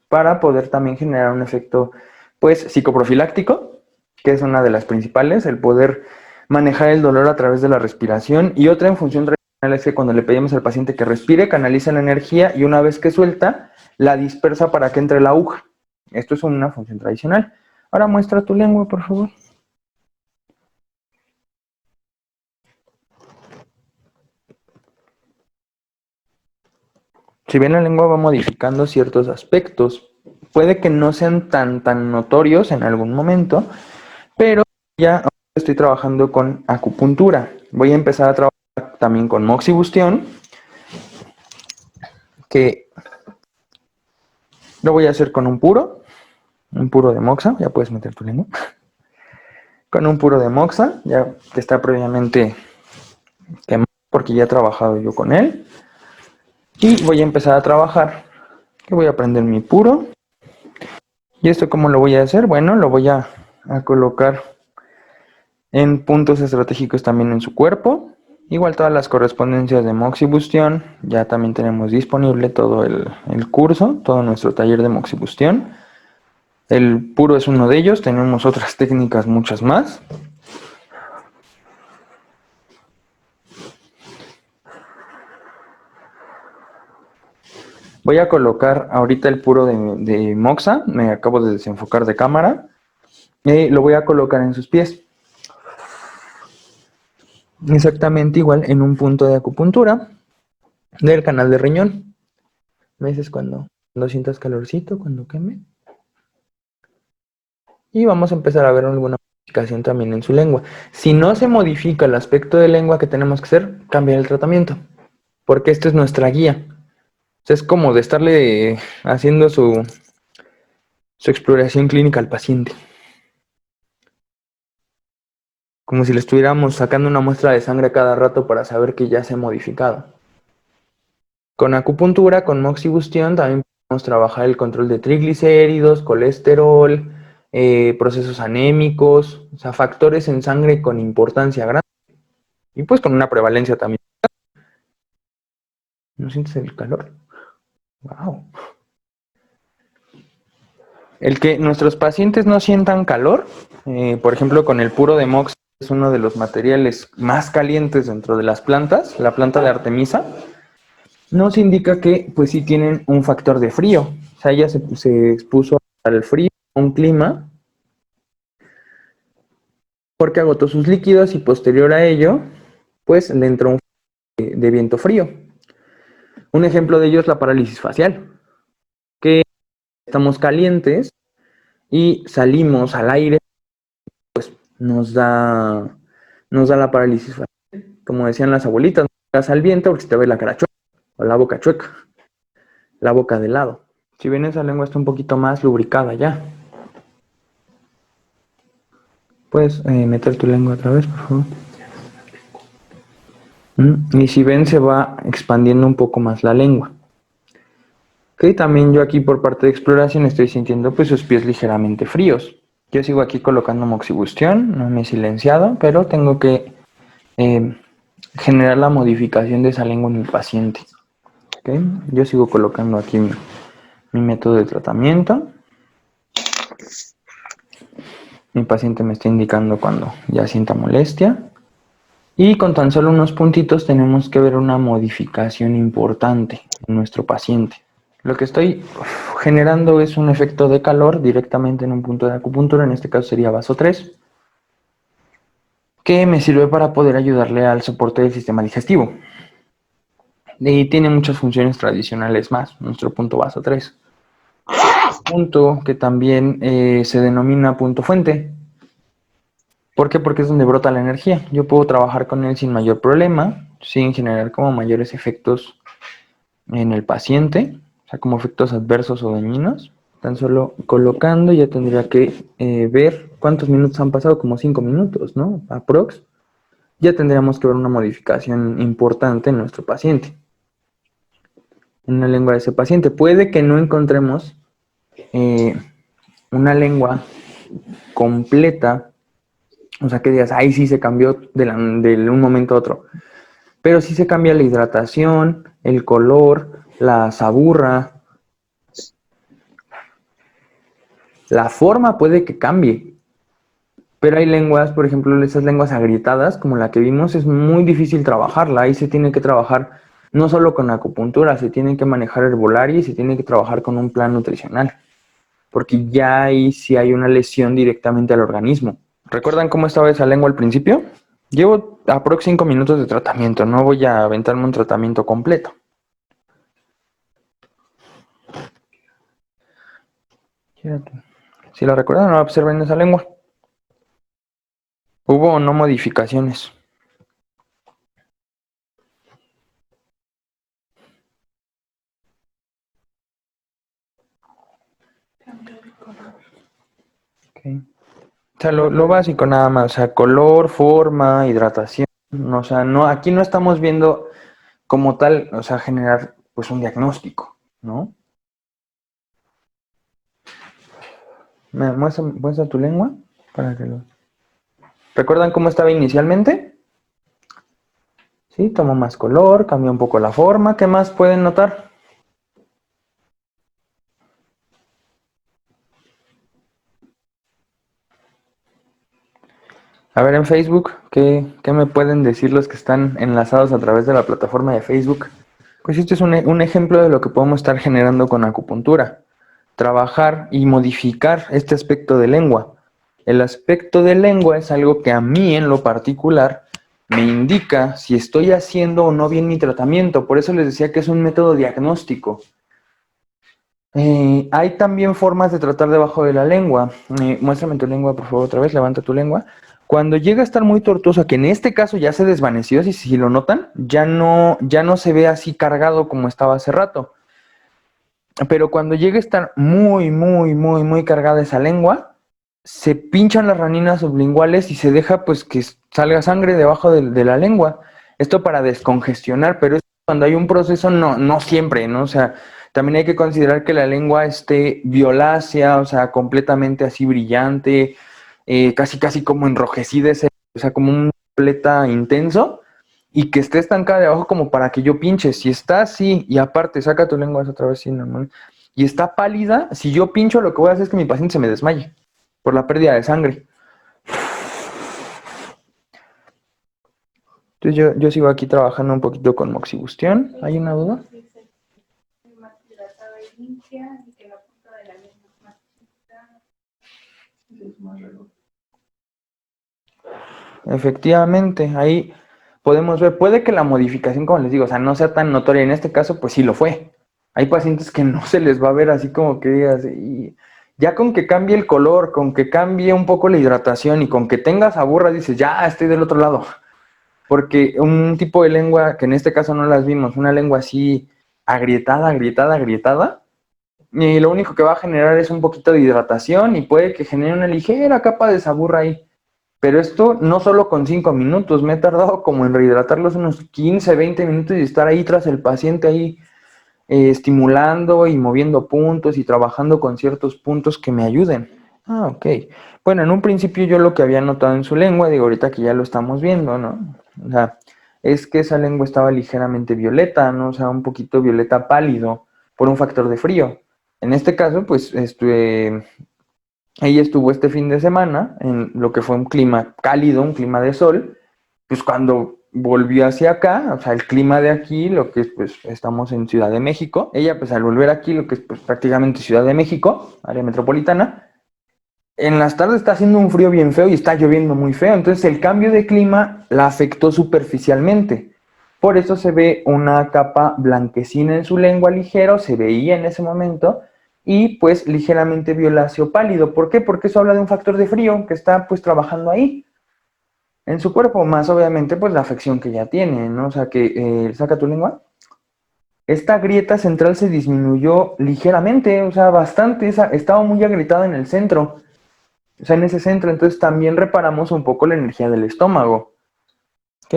para poder también generar un efecto, pues, psicoprofiláctico, que es una de las principales, el poder manejar el dolor a través de la respiración. Y otra en función regional es que cuando le pedimos al paciente que respire, canaliza la energía y una vez que suelta, la dispersa para que entre la aguja. Esto es una función tradicional. Ahora muestra tu lengua, por favor. Si bien la lengua va modificando ciertos aspectos, puede que no sean tan notorios en algún momento, pero ya estoy trabajando con acupuntura. Voy a empezar a trabajar también con moxibustión, que lo voy a hacer con un puro de moxa, ya puedes meter tu lengua. Con un puro de moxa, ya que está previamente quemado, porque ya he trabajado yo con él. Y voy a empezar a trabajar, que voy a prender mi puro. ¿Y esto cómo lo voy a hacer? Bueno, lo voy a colocar en puntos estratégicos también en su cuerpo. Igual todas las correspondencias de moxibustión, ya también tenemos disponible todo el curso, todo nuestro taller de moxibustión. El puro es uno de ellos, tenemos otras técnicas, muchas más. Voy a colocar ahorita el puro de moxa, me acabo de desenfocar de cámara, y lo voy a colocar en sus pies. Exactamente igual en un punto de acupuntura del canal de riñón. ¿Me dices cuando sientas calorcito, cuando queme? Y vamos a empezar a ver alguna modificación también en su lengua. Si no se modifica el aspecto de lengua que tenemos que hacer, cambiar el tratamiento, porque esta es nuestra guía. O sea, es como de estarle haciendo su exploración clínica al paciente. Como si le estuviéramos sacando una muestra de sangre cada rato para saber que ya se ha modificado. Con acupuntura, con moxibustión, también podemos trabajar el control de triglicéridos, colesterol, procesos anémicos, o sea, factores en sangre con importancia grande. Y pues con una prevalencia también. ¿No sientes el calor? Wow. El que nuestros pacientes no sientan calor, por ejemplo, con el puro de Mox, es uno de los materiales más calientes dentro de las plantas, la planta de Artemisa, nos indica que pues sí tienen un factor de frío. O sea, ella se expuso al frío, a un clima, porque agotó sus líquidos y posterior a ello, pues le entró un de viento frío. Un ejemplo de ello es la parálisis facial, que estamos calientes y salimos al aire, nos da, nos da la parálisis facial. Como decían las abuelitas, no vas al viento porque se te ve la cara chueca o la boca chueca, la boca de lado. Si bien esa lengua está un poquito más lubricada ya, puedes meter tu lengua otra vez, por favor. Y si ven, se va expandiendo un poco más la lengua. Ok, también yo aquí por parte de exploración estoy sintiendo pues sus pies ligeramente fríos. Yo sigo aquí colocando moxibustión, no me he silenciado, pero tengo que generar la modificación de esa lengua en mi paciente. Okay. Yo sigo colocando aquí mi método de tratamiento. Mi paciente me está indicando cuando ya sienta molestia. Y con tan solo unos puntitos tenemos que ver una modificación importante en nuestro paciente. Lo que estoy generando es un efecto de calor directamente en un punto de acupuntura, en este caso sería vaso 3, que me sirve para poder ayudarle al soporte del sistema digestivo. Y tiene muchas funciones tradicionales más, nuestro punto vaso 3. Punto que también se denomina punto fuente. ¿Por qué? Porque es donde brota la energía. Yo puedo trabajar con él sin mayor problema, sin generar como mayores efectos en el paciente, o sea, como efectos adversos o dañinos. Tan solo colocando ya tendría que ver cuántos minutos han pasado, como 5 minutos, ¿no? Aprox. Ya tendríamos que ver una modificación importante en nuestro paciente, en la lengua de ese paciente. Puede que no encontremos una lengua completa, o sea, que digas, ahí sí se cambió de un momento a otro. Pero sí se cambia la hidratación, el color, la saburra. La forma puede que cambie. Pero hay lenguas, por ejemplo, esas lenguas agrietadas, como la que vimos, es muy difícil trabajarla. Ahí se tiene que trabajar no solo con acupuntura, se tiene que manejar herbolaria y se tiene que trabajar con un plan nutricional. Porque ya ahí sí hay una lesión directamente al organismo. ¿Recuerdan cómo estaba esa lengua al principio? Llevo aproximadamente 5 minutos de tratamiento, no voy a aventarme un tratamiento completo. Si la recuerdan, no observen esa lengua. ¿Hubo o no modificaciones? Okay. O sea, lo básico nada más, o sea, color, forma, hidratación. O sea, no, aquí no estamos viendo como tal, o sea, generar pues un diagnóstico, ¿no? ¿Muestra tu lengua? Para que lo... ¿Recuerdan cómo estaba inicialmente? Sí, tomó más color, cambió un poco la forma. ¿Qué más pueden notar? A ver, en Facebook, ¿qué me pueden decir los que están enlazados a través de la plataforma de Facebook? Pues este es un ejemplo de lo que podemos estar generando con acupuntura. Trabajar y modificar este aspecto de lengua. El aspecto de lengua es algo que a mí en lo particular me indica si estoy haciendo o no bien mi tratamiento. Por eso les decía que es un método diagnóstico. Hay también formas de tratar debajo de la lengua. Muéstrame tu lengua, por favor, otra vez. Levanta tu lengua. Cuando llega a estar muy tortuosa, que en este caso ya se desvaneció, si lo notan, ya no se ve así cargado como estaba hace rato. Pero cuando llega a estar muy, muy, muy, muy cargada esa lengua, se pinchan las raninas sublinguales y se deja pues que salga sangre debajo de la lengua. Esto para descongestionar, pero cuando hay un proceso no siempre, ¿no? O sea, también hay que considerar que la lengua esté violácea, o sea, completamente así brillante, casi casi como enrojecida, o sea, como un violeta intenso, y que esté estancada de abajo como para que yo pinche. Si está así, y aparte saca tu lengua otra vez, sí, normal, y está pálida, si yo pincho, lo que voy a hacer es que mi paciente se me desmaye por la pérdida de sangre. Entonces yo sigo aquí trabajando un poquito con moxibustión. ¿Hay una duda? Efectivamente, ahí podemos ver, puede que la modificación, como les digo, o sea, no sea tan notoria. En este caso, pues sí lo fue. Hay pacientes que no se les va a ver así como que digas, y ya con que cambie el color, con que cambie un poco la hidratación y con que tengas aburra, dices, ya estoy del otro lado. Porque un tipo de lengua, que en este caso no las vimos, una lengua así agrietada, agrietada, agrietada, y lo único que va a generar es un poquito de hidratación y puede que genere una ligera capa de saburra ahí. Pero esto no solo con 5 minutos, me he tardado como en rehidratarlos unos 15, 20 minutos y estar ahí tras el paciente ahí estimulando y moviendo puntos y trabajando con ciertos puntos que me ayuden. Ah, ok. Bueno, en un principio yo lo que había notado en su lengua, digo ahorita que ya lo estamos viendo, ¿no? O sea, es que esa lengua estaba ligeramente violeta, ¿no? O sea, un poquito violeta pálido por un factor de frío. En este caso, pues, ella estuvo este fin de semana en lo que fue un clima cálido, un clima de sol, pues cuando volvió hacia acá, o sea, el clima de aquí, lo que es, pues, estamos en Ciudad de México, ella, pues, al volver aquí, lo que es, pues, prácticamente Ciudad de México, área metropolitana, en las tardes está haciendo un frío bien feo y está lloviendo muy feo, entonces el cambio de clima la afectó superficialmente. Por eso se ve una capa blanquecina en su lengua ligero, se veía en ese momento, y pues ligeramente violáceo pálido. ¿Por qué? Porque eso habla de un factor de frío que está pues trabajando ahí en su cuerpo, más obviamente pues la afección que ya tiene, ¿no? O sea que, saca tu lengua. Esta grieta central se disminuyó ligeramente, o sea, bastante, estaba muy agrietada en el centro, o sea, en ese centro, entonces también reparamos un poco la energía del estómago, ¿ok?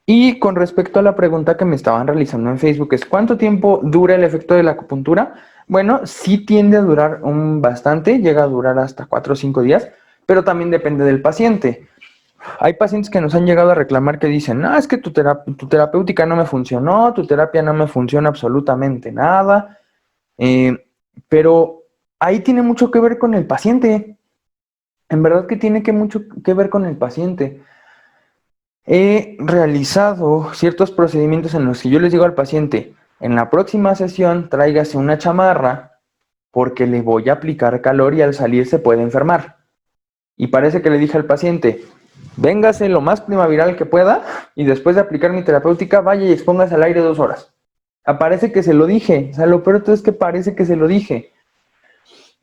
Y con respecto a la pregunta que me estaban realizando en Facebook, es ¿cuánto tiempo dura el efecto de la acupuntura? Bueno, sí tiende a durar bastante, llega a durar hasta 4 o 5 días, pero también depende del paciente. Hay pacientes que nos han llegado a reclamar que dicen, no, es que tu terapéutica no me funcionó, tu terapia no me funciona absolutamente nada, pero ahí tiene mucho que ver con el paciente. En verdad que tiene mucho que ver con el paciente. He realizado ciertos procedimientos en los que yo les digo al paciente, en la próxima sesión tráigase una chamarra porque le voy a aplicar calor y al salir se puede enfermar. Y parece que le dije al paciente, véngase lo más primaveral que pueda y después de aplicar mi terapéutica vaya y expóngase al aire 2 horas. Parece que se lo dije, o sea, lo peor es que parece que se lo dije.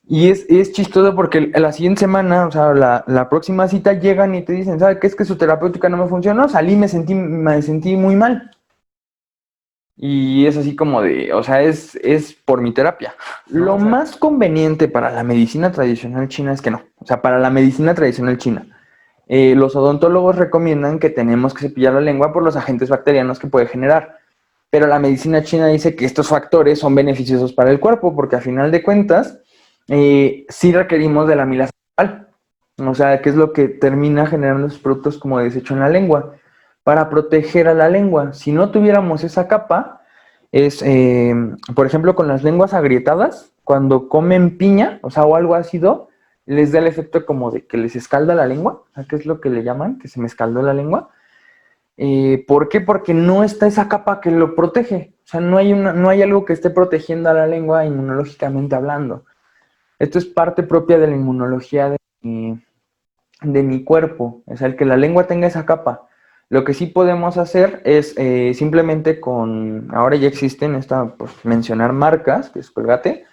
Y es chistoso porque la siguiente semana, o sea, la próxima cita llegan y te dicen, ¿sabe qué? Es que su terapéutica no me funcionó, salí y me sentí muy mal. Y es así como de, o sea, es por mi terapia. Lo más conveniente para la medicina tradicional china es que no. O sea, para la medicina tradicional china, los odontólogos recomiendan que tenemos que cepillar la lengua por los agentes bacterianos que puede generar. Pero la medicina china dice que estos factores son beneficiosos para el cuerpo porque a final de cuentas sí requerimos de la amilasa nasal. O sea, que es lo que termina generando esos productos como desecho en la lengua para proteger a la lengua. Si no tuviéramos esa capa, por ejemplo, con las lenguas agrietadas, cuando comen piña, o sea, o algo ácido, les da el efecto como de que les escalda la lengua, ¿qué es lo que le llaman? Que se me escaldó la lengua. ¿Por qué? Porque no está esa capa que lo protege. O sea, no hay algo que esté protegiendo a la lengua inmunológicamente hablando. Esto es parte propia de la inmunología de mi cuerpo, o sea, el que la lengua tenga esa capa. Lo que sí podemos hacer es simplemente ahora ya existen, pues, mencionar marcas, que es Colgate,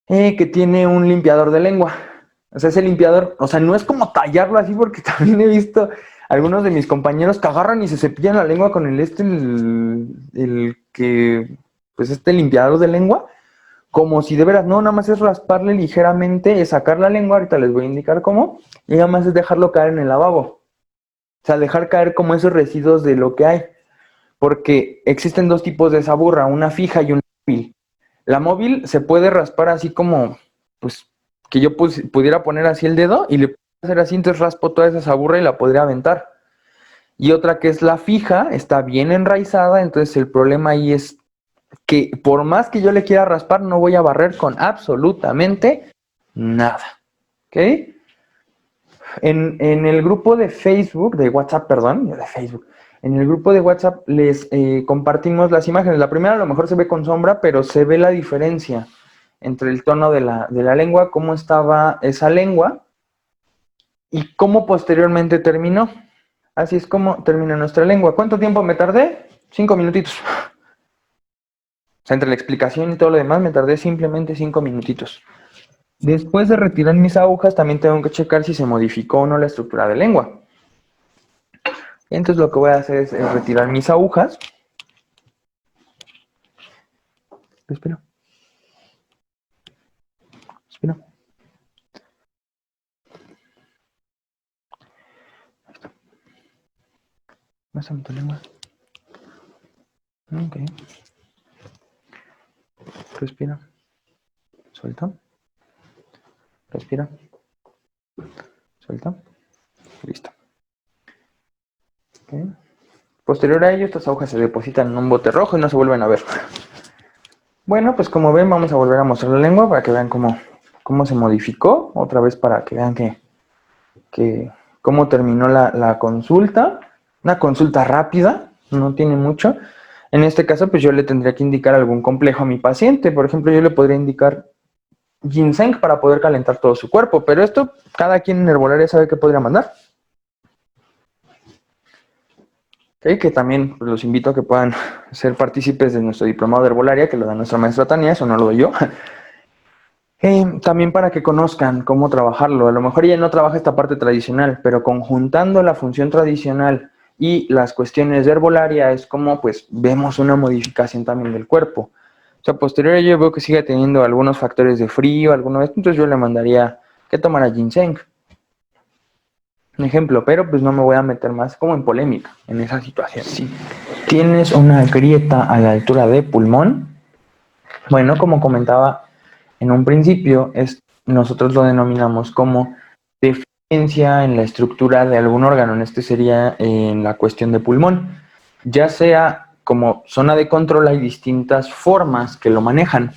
que tiene un limpiador de lengua. O sea, ese limpiador, o sea, no es como tallarlo así, porque también he visto algunos de mis compañeros que agarran y se cepillan la lengua con pues este limpiador de lengua, como si de veras, no, nada más es rasparle ligeramente, es sacar la lengua, ahorita les voy a indicar cómo, y nada más es dejarlo caer en el lavabo. O sea, dejar caer como esos residuos de lo que hay. Porque existen 2 tipos de saburra, una fija y una móvil. La móvil se puede raspar así como, pues, que yo pudiera poner así el dedo y le puedo hacer así, entonces raspo toda esa saburra y la podría aventar. Y otra que es la fija, está bien enraizada, entonces el problema ahí es que por más que yo le quiera raspar, no voy a barrer con absolutamente nada. ¿Ok? En el grupo de Facebook, de WhatsApp, perdón, de Facebook, en el grupo de WhatsApp les compartimos las imágenes. La primera a lo mejor se ve con sombra, pero se ve la diferencia entre el tono de la lengua, cómo estaba esa lengua y cómo posteriormente terminó. Así es como termina nuestra lengua. ¿Cuánto tiempo me tardé? 5 minutitos. O sea, entre la explicación y todo lo demás me tardé simplemente 5 minutitos. Después de retirar mis agujas, también tengo que checar si se modificó o no la estructura de lengua. Entonces lo que voy a hacer es retirar mis agujas. Respira. Respira. Pásame tu lengua. Ok. Respira. Suelta. Respira. Suelta. Listo. Okay. Posterior a ello, estas agujas se depositan en un bote rojo y no se vuelven a ver. Bueno, pues como ven, vamos a volver a mostrar la lengua para que vean cómo se modificó. Otra vez para que vean cómo terminó la consulta. Una consulta rápida, no tiene mucho. En este caso, pues yo le tendría que indicar algún complejo a mi paciente. Por ejemplo, yo le podría indicar ginseng para poder calentar todo su cuerpo. Pero esto, cada quien en herbolaria sabe qué podría mandar. Okay, que también pues, los invito a que puedan ser partícipes de nuestro diplomado de herbolaria, que lo da nuestra maestra Tania, eso no lo doy yo. También para que conozcan cómo trabajarlo. A lo mejor ella no trabaja esta parte tradicional, pero conjuntando la función tradicional y las cuestiones de herbolaria es como pues vemos una modificación también del cuerpo. O sea, posterior a ello veo que sigue teniendo algunos factores de frío, alguna vez, entonces yo le mandaría que tomara ginseng. Un ejemplo, pero pues no me voy a meter más como en polémica en esa situación. Si tienes una grieta a la altura de pulmón, bueno, como comentaba en un principio, nosotros lo denominamos como deficiencia en la estructura de algún órgano. En este sería en la cuestión de pulmón. Ya sea como zona de control, hay distintas formas que lo manejan.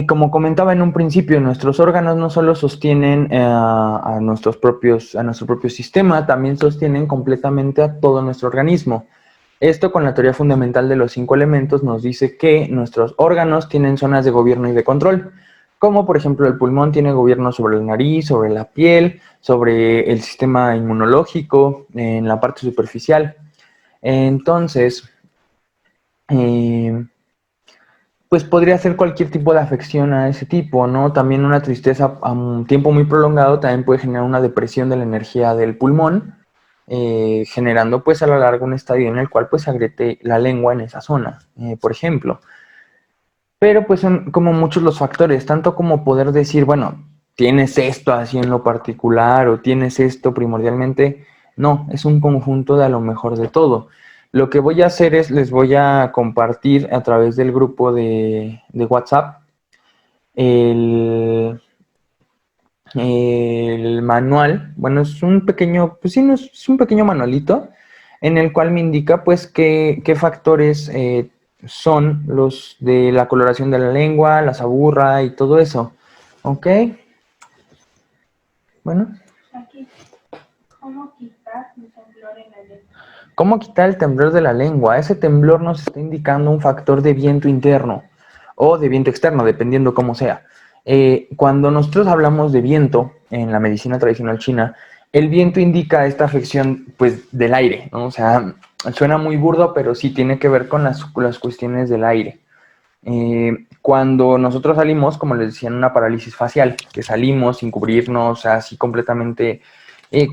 Como comentaba en un principio, nuestros órganos no solo sostienen a nuestro propio sistema, también sostienen completamente a todo nuestro organismo. Esto con la teoría fundamental de los 5 elementos nos dice que nuestros órganos tienen zonas de gobierno y de control, como por ejemplo el pulmón tiene gobierno sobre la nariz, sobre la piel, sobre el sistema inmunológico, en la parte superficial. Entonces, pues podría ser cualquier tipo de afección a ese tipo, ¿no? También una tristeza a un tiempo muy prolongado también puede generar una depresión de la energía del pulmón, generando pues a la larga un estadio en el cual pues agriete la lengua en esa zona, por ejemplo. Pero pues son como muchos los factores, tanto como poder decir, bueno, tienes esto así en lo particular o tienes esto primordialmente, no, es un conjunto de a lo mejor de todo. Lo que voy a hacer es, les voy a compartir a través del grupo de WhatsApp el, el manual. Bueno, es un pequeño, pues sí, no es un pequeño manualito en el cual me indica pues qué factores son los de la coloración de la lengua, la saburra y todo eso. ¿Ok? Bueno. Aquí. ¿Cómo quitar el temblor en la lengua? ¿Cómo quitar el temblor de la lengua? Ese temblor nos está indicando un factor de viento interno o de viento externo, dependiendo cómo sea. Cuando nosotros hablamos de viento en la medicina tradicional china, el viento indica esta afección pues, del aire, ¿no? O sea, suena muy burdo, pero sí tiene que ver con las cuestiones del aire. Cuando nosotros salimos, como les decía, en una parálisis facial, que salimos sin cubrirnos, así completamente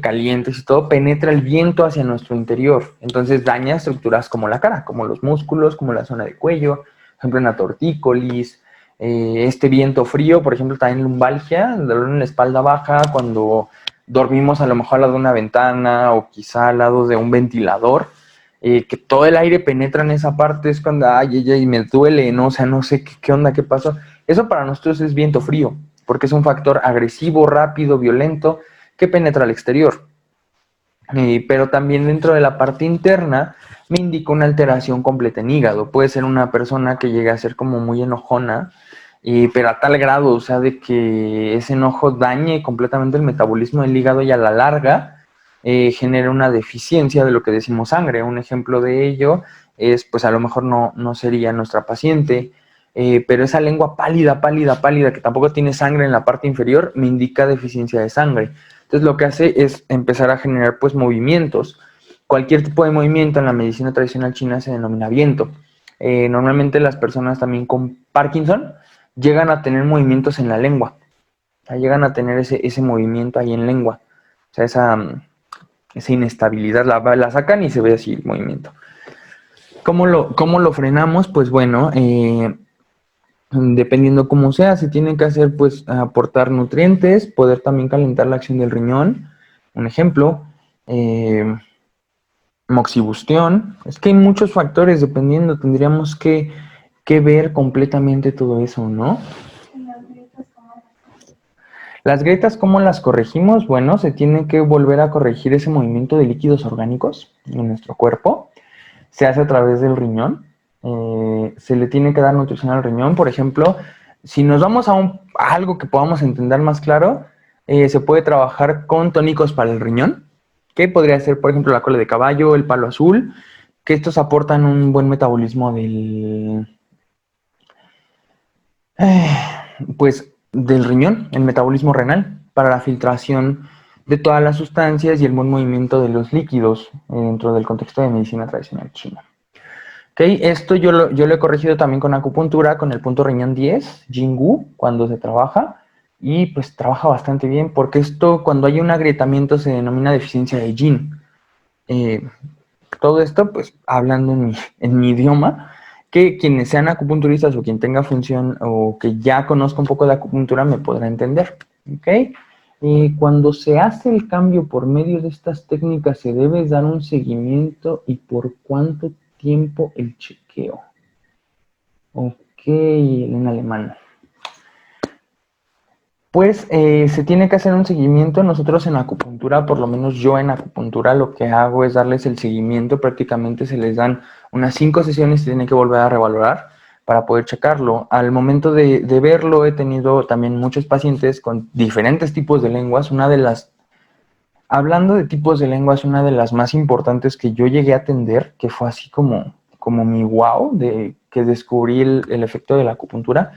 calientes y todo, penetra el viento hacia nuestro interior. Entonces daña estructuras como la cara, como los músculos, como la zona de cuello, por ejemplo en la tortícolis. Este viento frío, por ejemplo, también lumbalgia, dolor en la espalda baja, cuando dormimos a lo mejor al lado de una ventana o quizá al lado de un ventilador. Que todo el aire penetra en esa parte, es cuando, ay, me duele, ¿no? O sea, no sé qué onda, qué pasó. Eso para nosotros es viento frío, porque es un factor agresivo, rápido, violento, que penetra al exterior. Pero también dentro de la parte interna me indica una alteración completa en hígado. Puede ser una persona que llegue a ser como muy enojona, pero a tal grado, o sea, de que ese enojo dañe completamente el metabolismo del hígado y a la larga genera una deficiencia de lo que decimos sangre. Un ejemplo de ello es, pues a lo mejor no sería nuestra paciente, pero esa lengua pálida, pálida, pálida, que tampoco tiene sangre en la parte inferior, me indica deficiencia de sangre. Entonces lo que hace es empezar a generar pues movimientos. Cualquier tipo de movimiento en la medicina tradicional china se denomina viento. Normalmente las personas también con Parkinson llegan a tener movimientos en la lengua. O sea, llegan a tener ese movimiento ahí en lengua. O sea, esa inestabilidad la sacan y se ve así el movimiento. ¿Cómo lo frenamos? Pues bueno, dependiendo cómo sea, se tiene que hacer pues aportar nutrientes, poder también calentar la acción del riñón. Un ejemplo, moxibustión. Es que hay muchos factores dependiendo, tendríamos que ver completamente todo eso, ¿no? Las grietas, ¿cómo las corregimos? Bueno, se tiene que volver a corregir ese movimiento de líquidos orgánicos en nuestro cuerpo. Se hace a través del riñón. Se le tiene que dar nutrición al riñón. Por ejemplo, si nos vamos a algo que podamos entender más claro, se puede trabajar con tónicos para el riñón, que podría ser, por ejemplo, la cola de caballo, el palo azul, que estos aportan un buen metabolismo del riñón, el metabolismo renal, para la filtración de todas las sustancias y el buen movimiento de los líquidos dentro del contexto de medicina tradicional china. Okay, esto yo lo he corregido también con acupuntura, con el punto riñón 10, Jinggu, cuando se trabaja, y pues trabaja bastante bien, porque esto cuando hay un agrietamiento se denomina deficiencia de yin. Todo esto, pues hablando en mi idioma, que quienes sean acupunturistas o quien tenga función o que ya conozca un poco de acupuntura me podrá entender, ¿ok? Cuando se hace el cambio por medio de estas técnicas se debe dar un seguimiento y por cuánto tiempo el chequeo. Ok, en alemán. Pues se tiene que hacer un seguimiento. Nosotros en acupuntura, por lo menos yo en acupuntura, lo que hago es darles el seguimiento. Prácticamente se les dan unas 5 sesiones y se tiene que volver a revalorar para poder checarlo. Al momento de verlo, he tenido también muchos pacientes con diferentes tipos de lenguas. Hablando de tipos de lenguas, una de las más importantes que yo llegué a atender, que fue así como mi wow, de que descubrí el efecto de la acupuntura,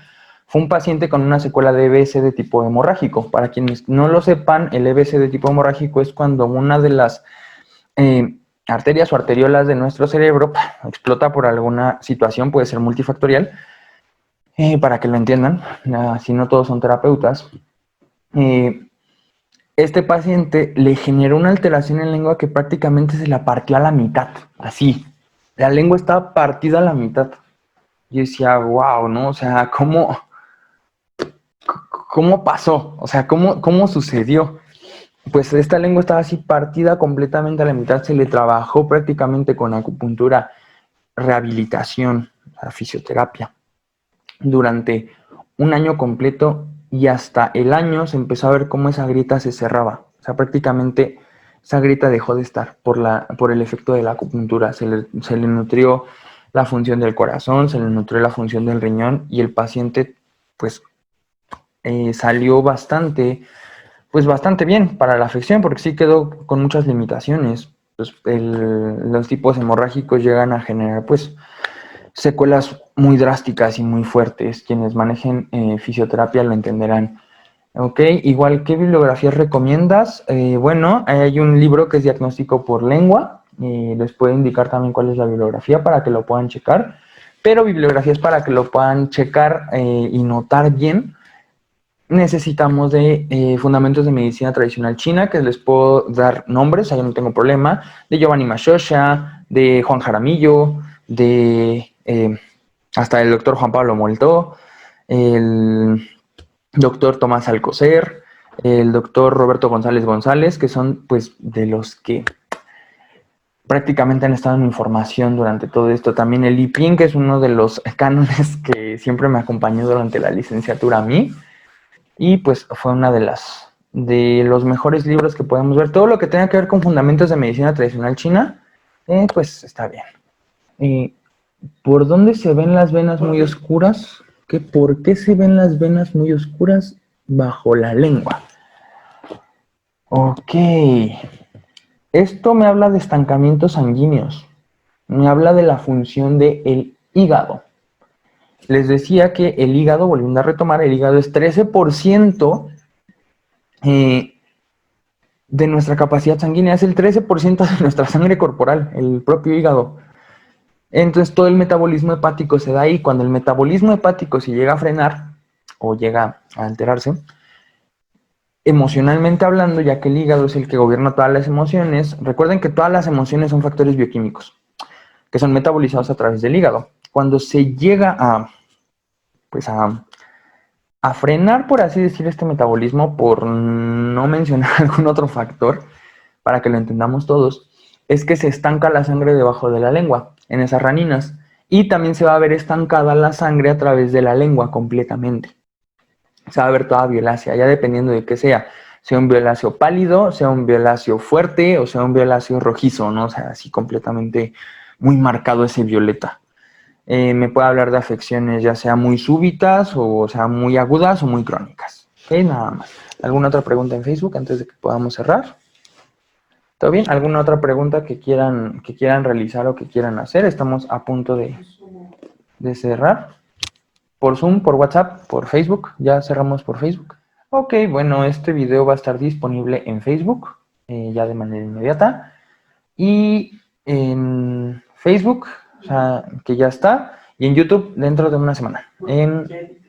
fue un paciente con una secuela de EBS de tipo hemorrágico. Para quienes no lo sepan, el EBS de tipo hemorrágico es cuando una de las arterias o arteriolas de nuestro cerebro explota por alguna situación, puede ser multifactorial, para que lo entiendan, si no todos son terapeutas. Este paciente le generó una alteración en lengua que prácticamente se la partió a la mitad, así. La lengua estaba partida a la mitad. Yo decía, wow, ¿no? O sea, ¿cómo pasó? O sea, ¿cómo sucedió? Pues esta lengua estaba así partida completamente a la mitad, se le trabajó prácticamente con acupuntura, rehabilitación, o sea, fisioterapia, durante un año completo y hasta el año se empezó a ver cómo esa grieta se cerraba. O sea, prácticamente esa grieta dejó de estar por el efecto de la acupuntura. Se le nutrió la función del corazón, se le nutrió la función del riñón y el paciente pues salió bastante bien para la afección, porque sí quedó con muchas limitaciones. Pues los tipos hemorrágicos llegan a generar pues secuelas muy drásticas y muy fuertes. Quienes manejen fisioterapia lo entenderán. Ok, igual, ¿qué bibliografías recomiendas? Bueno, hay un libro que es Diagnóstico por Lengua. Les puedo indicar también cuál es la bibliografía para que lo puedan checar. Pero bibliografías para que lo puedan checar y notar bien. Necesitamos de fundamentos de medicina tradicional china, que les puedo dar nombres, ahí no tengo problema, de Giovanni Mashocha, de Juan Jaramillo, de hasta el doctor Juan Pablo Moltó, el doctor Tomás Alcocer, el doctor Roberto González González, que son pues de los que prácticamente han estado en información durante todo esto. También el Liping, que es uno de los cánones que siempre me acompañó durante la licenciatura a mí. Y pues fue una de las de los mejores libros que podemos ver. Todo lo que tenga que ver con fundamentos de medicina tradicional china, pues está bien. ¿Por dónde se ven las venas muy oscuras? ¿Por qué se ven las venas muy oscuras bajo la lengua? Ok. Esto me habla de estancamientos sanguíneos. Me habla de la función del hígado. Les decía que el hígado, volviendo a retomar, el hígado es 13% de nuestra capacidad sanguínea, es el 13% de nuestra sangre corporal, el propio hígado. Entonces todo el metabolismo hepático se da ahí. Cuando el metabolismo hepático se llega a frenar o llega a alterarse, emocionalmente hablando, ya que el hígado es el que gobierna todas las emociones, recuerden que todas las emociones son factores bioquímicos que son metabolizados a través del hígado. Cuando se llega a frenar, por así decir, este metabolismo, por no mencionar algún otro factor, para que lo entendamos todos, es que se estanca la sangre debajo de la lengua, en esas raninas, y también se va a ver estancada la sangre a través de la lengua completamente. Se va a ver toda violácea, ya dependiendo de qué sea un violáceo pálido, sea un violáceo fuerte, o sea un violáceo rojizo, ¿no? O sea, así completamente muy marcado ese violeta. Me puede hablar de afecciones ya sea muy súbitas, o sea muy agudas o muy crónicas. ¿Ok? Nada más. ¿Alguna otra pregunta en Facebook antes de que podamos cerrar? ¿Todo bien? ¿Alguna otra pregunta que quieran realizar o que quieran hacer? Estamos a punto de cerrar. Por Zoom, por WhatsApp, por Facebook. Ya cerramos por Facebook. Ok, bueno, este video va a estar disponible en Facebook ya de manera inmediata. Y en Facebook, o sea, que ya está. Y en YouTube dentro de una semana.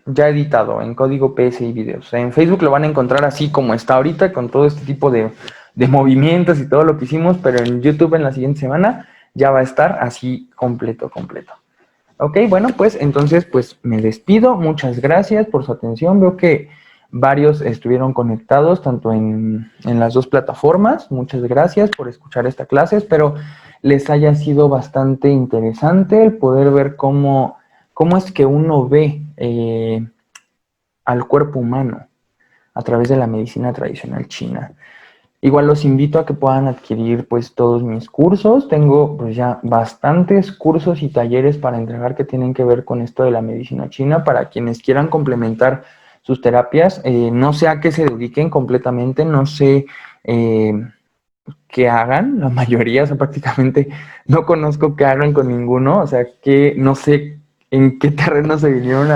Ya editado, en código PSI videos. En Facebook lo van a encontrar así como está ahorita, con todo este tipo de movimientos y todo lo que hicimos. Pero en YouTube en la siguiente semana ya va a estar así completo. Ok, bueno, pues entonces pues me despido. Muchas gracias por su atención. Veo que varios estuvieron conectados tanto en las dos plataformas. Muchas gracias por escuchar esta clase. Espero les haya sido bastante interesante el poder ver cómo es que uno ve al cuerpo humano a través de la medicina tradicional china. Igual los invito a que puedan adquirir pues todos mis cursos. Tengo pues ya bastantes cursos y talleres para entregar que tienen que ver con esto de la medicina china para quienes quieran complementar sus terapias. No sé a qué se dediquen completamente, no sé qué hagan, la mayoría, o sea, prácticamente no conozco qué hagan con ninguno, o sea, que no sé en qué terreno se vinieron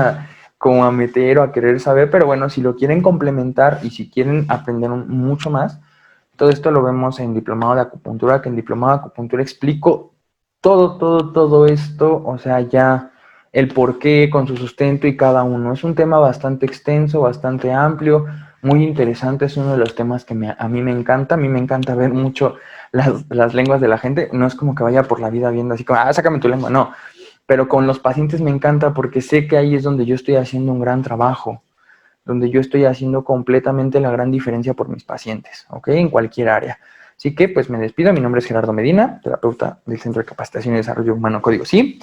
como a meter o a querer saber, pero bueno, si lo quieren complementar y si quieren aprender mucho más, todo esto lo vemos en Diplomado de Acupuntura, que en Diplomado de Acupuntura explico todo esto, o sea, ya el por qué con su sustento y cada uno. Es un tema bastante extenso, bastante amplio, muy interesante, es uno de los temas que a mí me encanta. A mí me encanta ver mucho las lenguas de la gente. No es como que vaya por la vida viendo así como, sácame tu lengua, no. Pero con los pacientes me encanta porque sé que ahí es donde yo estoy haciendo un gran trabajo, donde yo estoy haciendo completamente la gran diferencia por mis pacientes, ¿ok? En cualquier área. Así que, pues me despido. Mi nombre es Gerardo Medina, terapeuta del Centro de Capacitación y Desarrollo Humano Código Sí.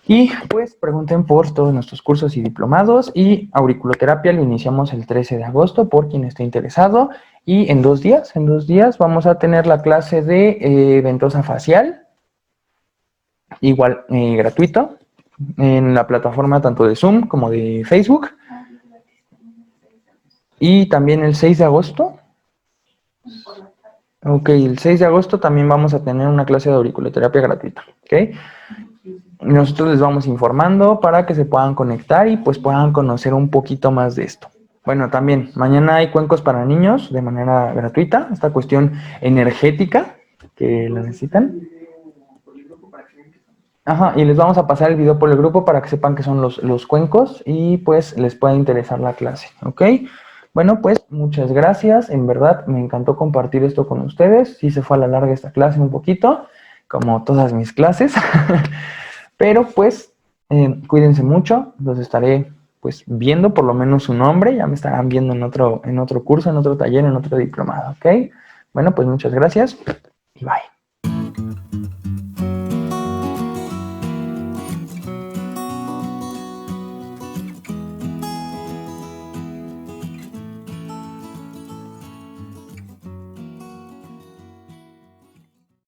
Y pues pregunten por todos nuestros cursos y diplomados. Y auriculoterapia lo iniciamos el 13 de agosto por quien esté interesado. Y en 2 días vamos a tener la clase de ventosa facial, igual gratuito, en la plataforma tanto de Zoom como de Facebook. Y también el 6 de agosto. Ok, el 6 de agosto también vamos a tener una clase de auriculoterapia gratuita. Ok. Nosotros les vamos informando para que se puedan conectar y pues puedan conocer un poquito más de esto. Bueno, también mañana hay cuencos para niños de manera gratuita, esta cuestión energética que la necesitan. Ajá, y les vamos a pasar el video por el grupo para que sepan que son los cuencos y pues les pueda interesar la clase, ¿ok? Bueno, pues muchas gracias, en verdad me encantó compartir esto con ustedes. Sí se fue a la larga esta clase un poquito, como todas mis clases, pero pues cuídense mucho, los estaré pues viendo por lo menos su nombre, ya me estarán viendo en otro curso, en otro taller, en otro diplomado, ¿ok? Bueno, pues muchas gracias y bye.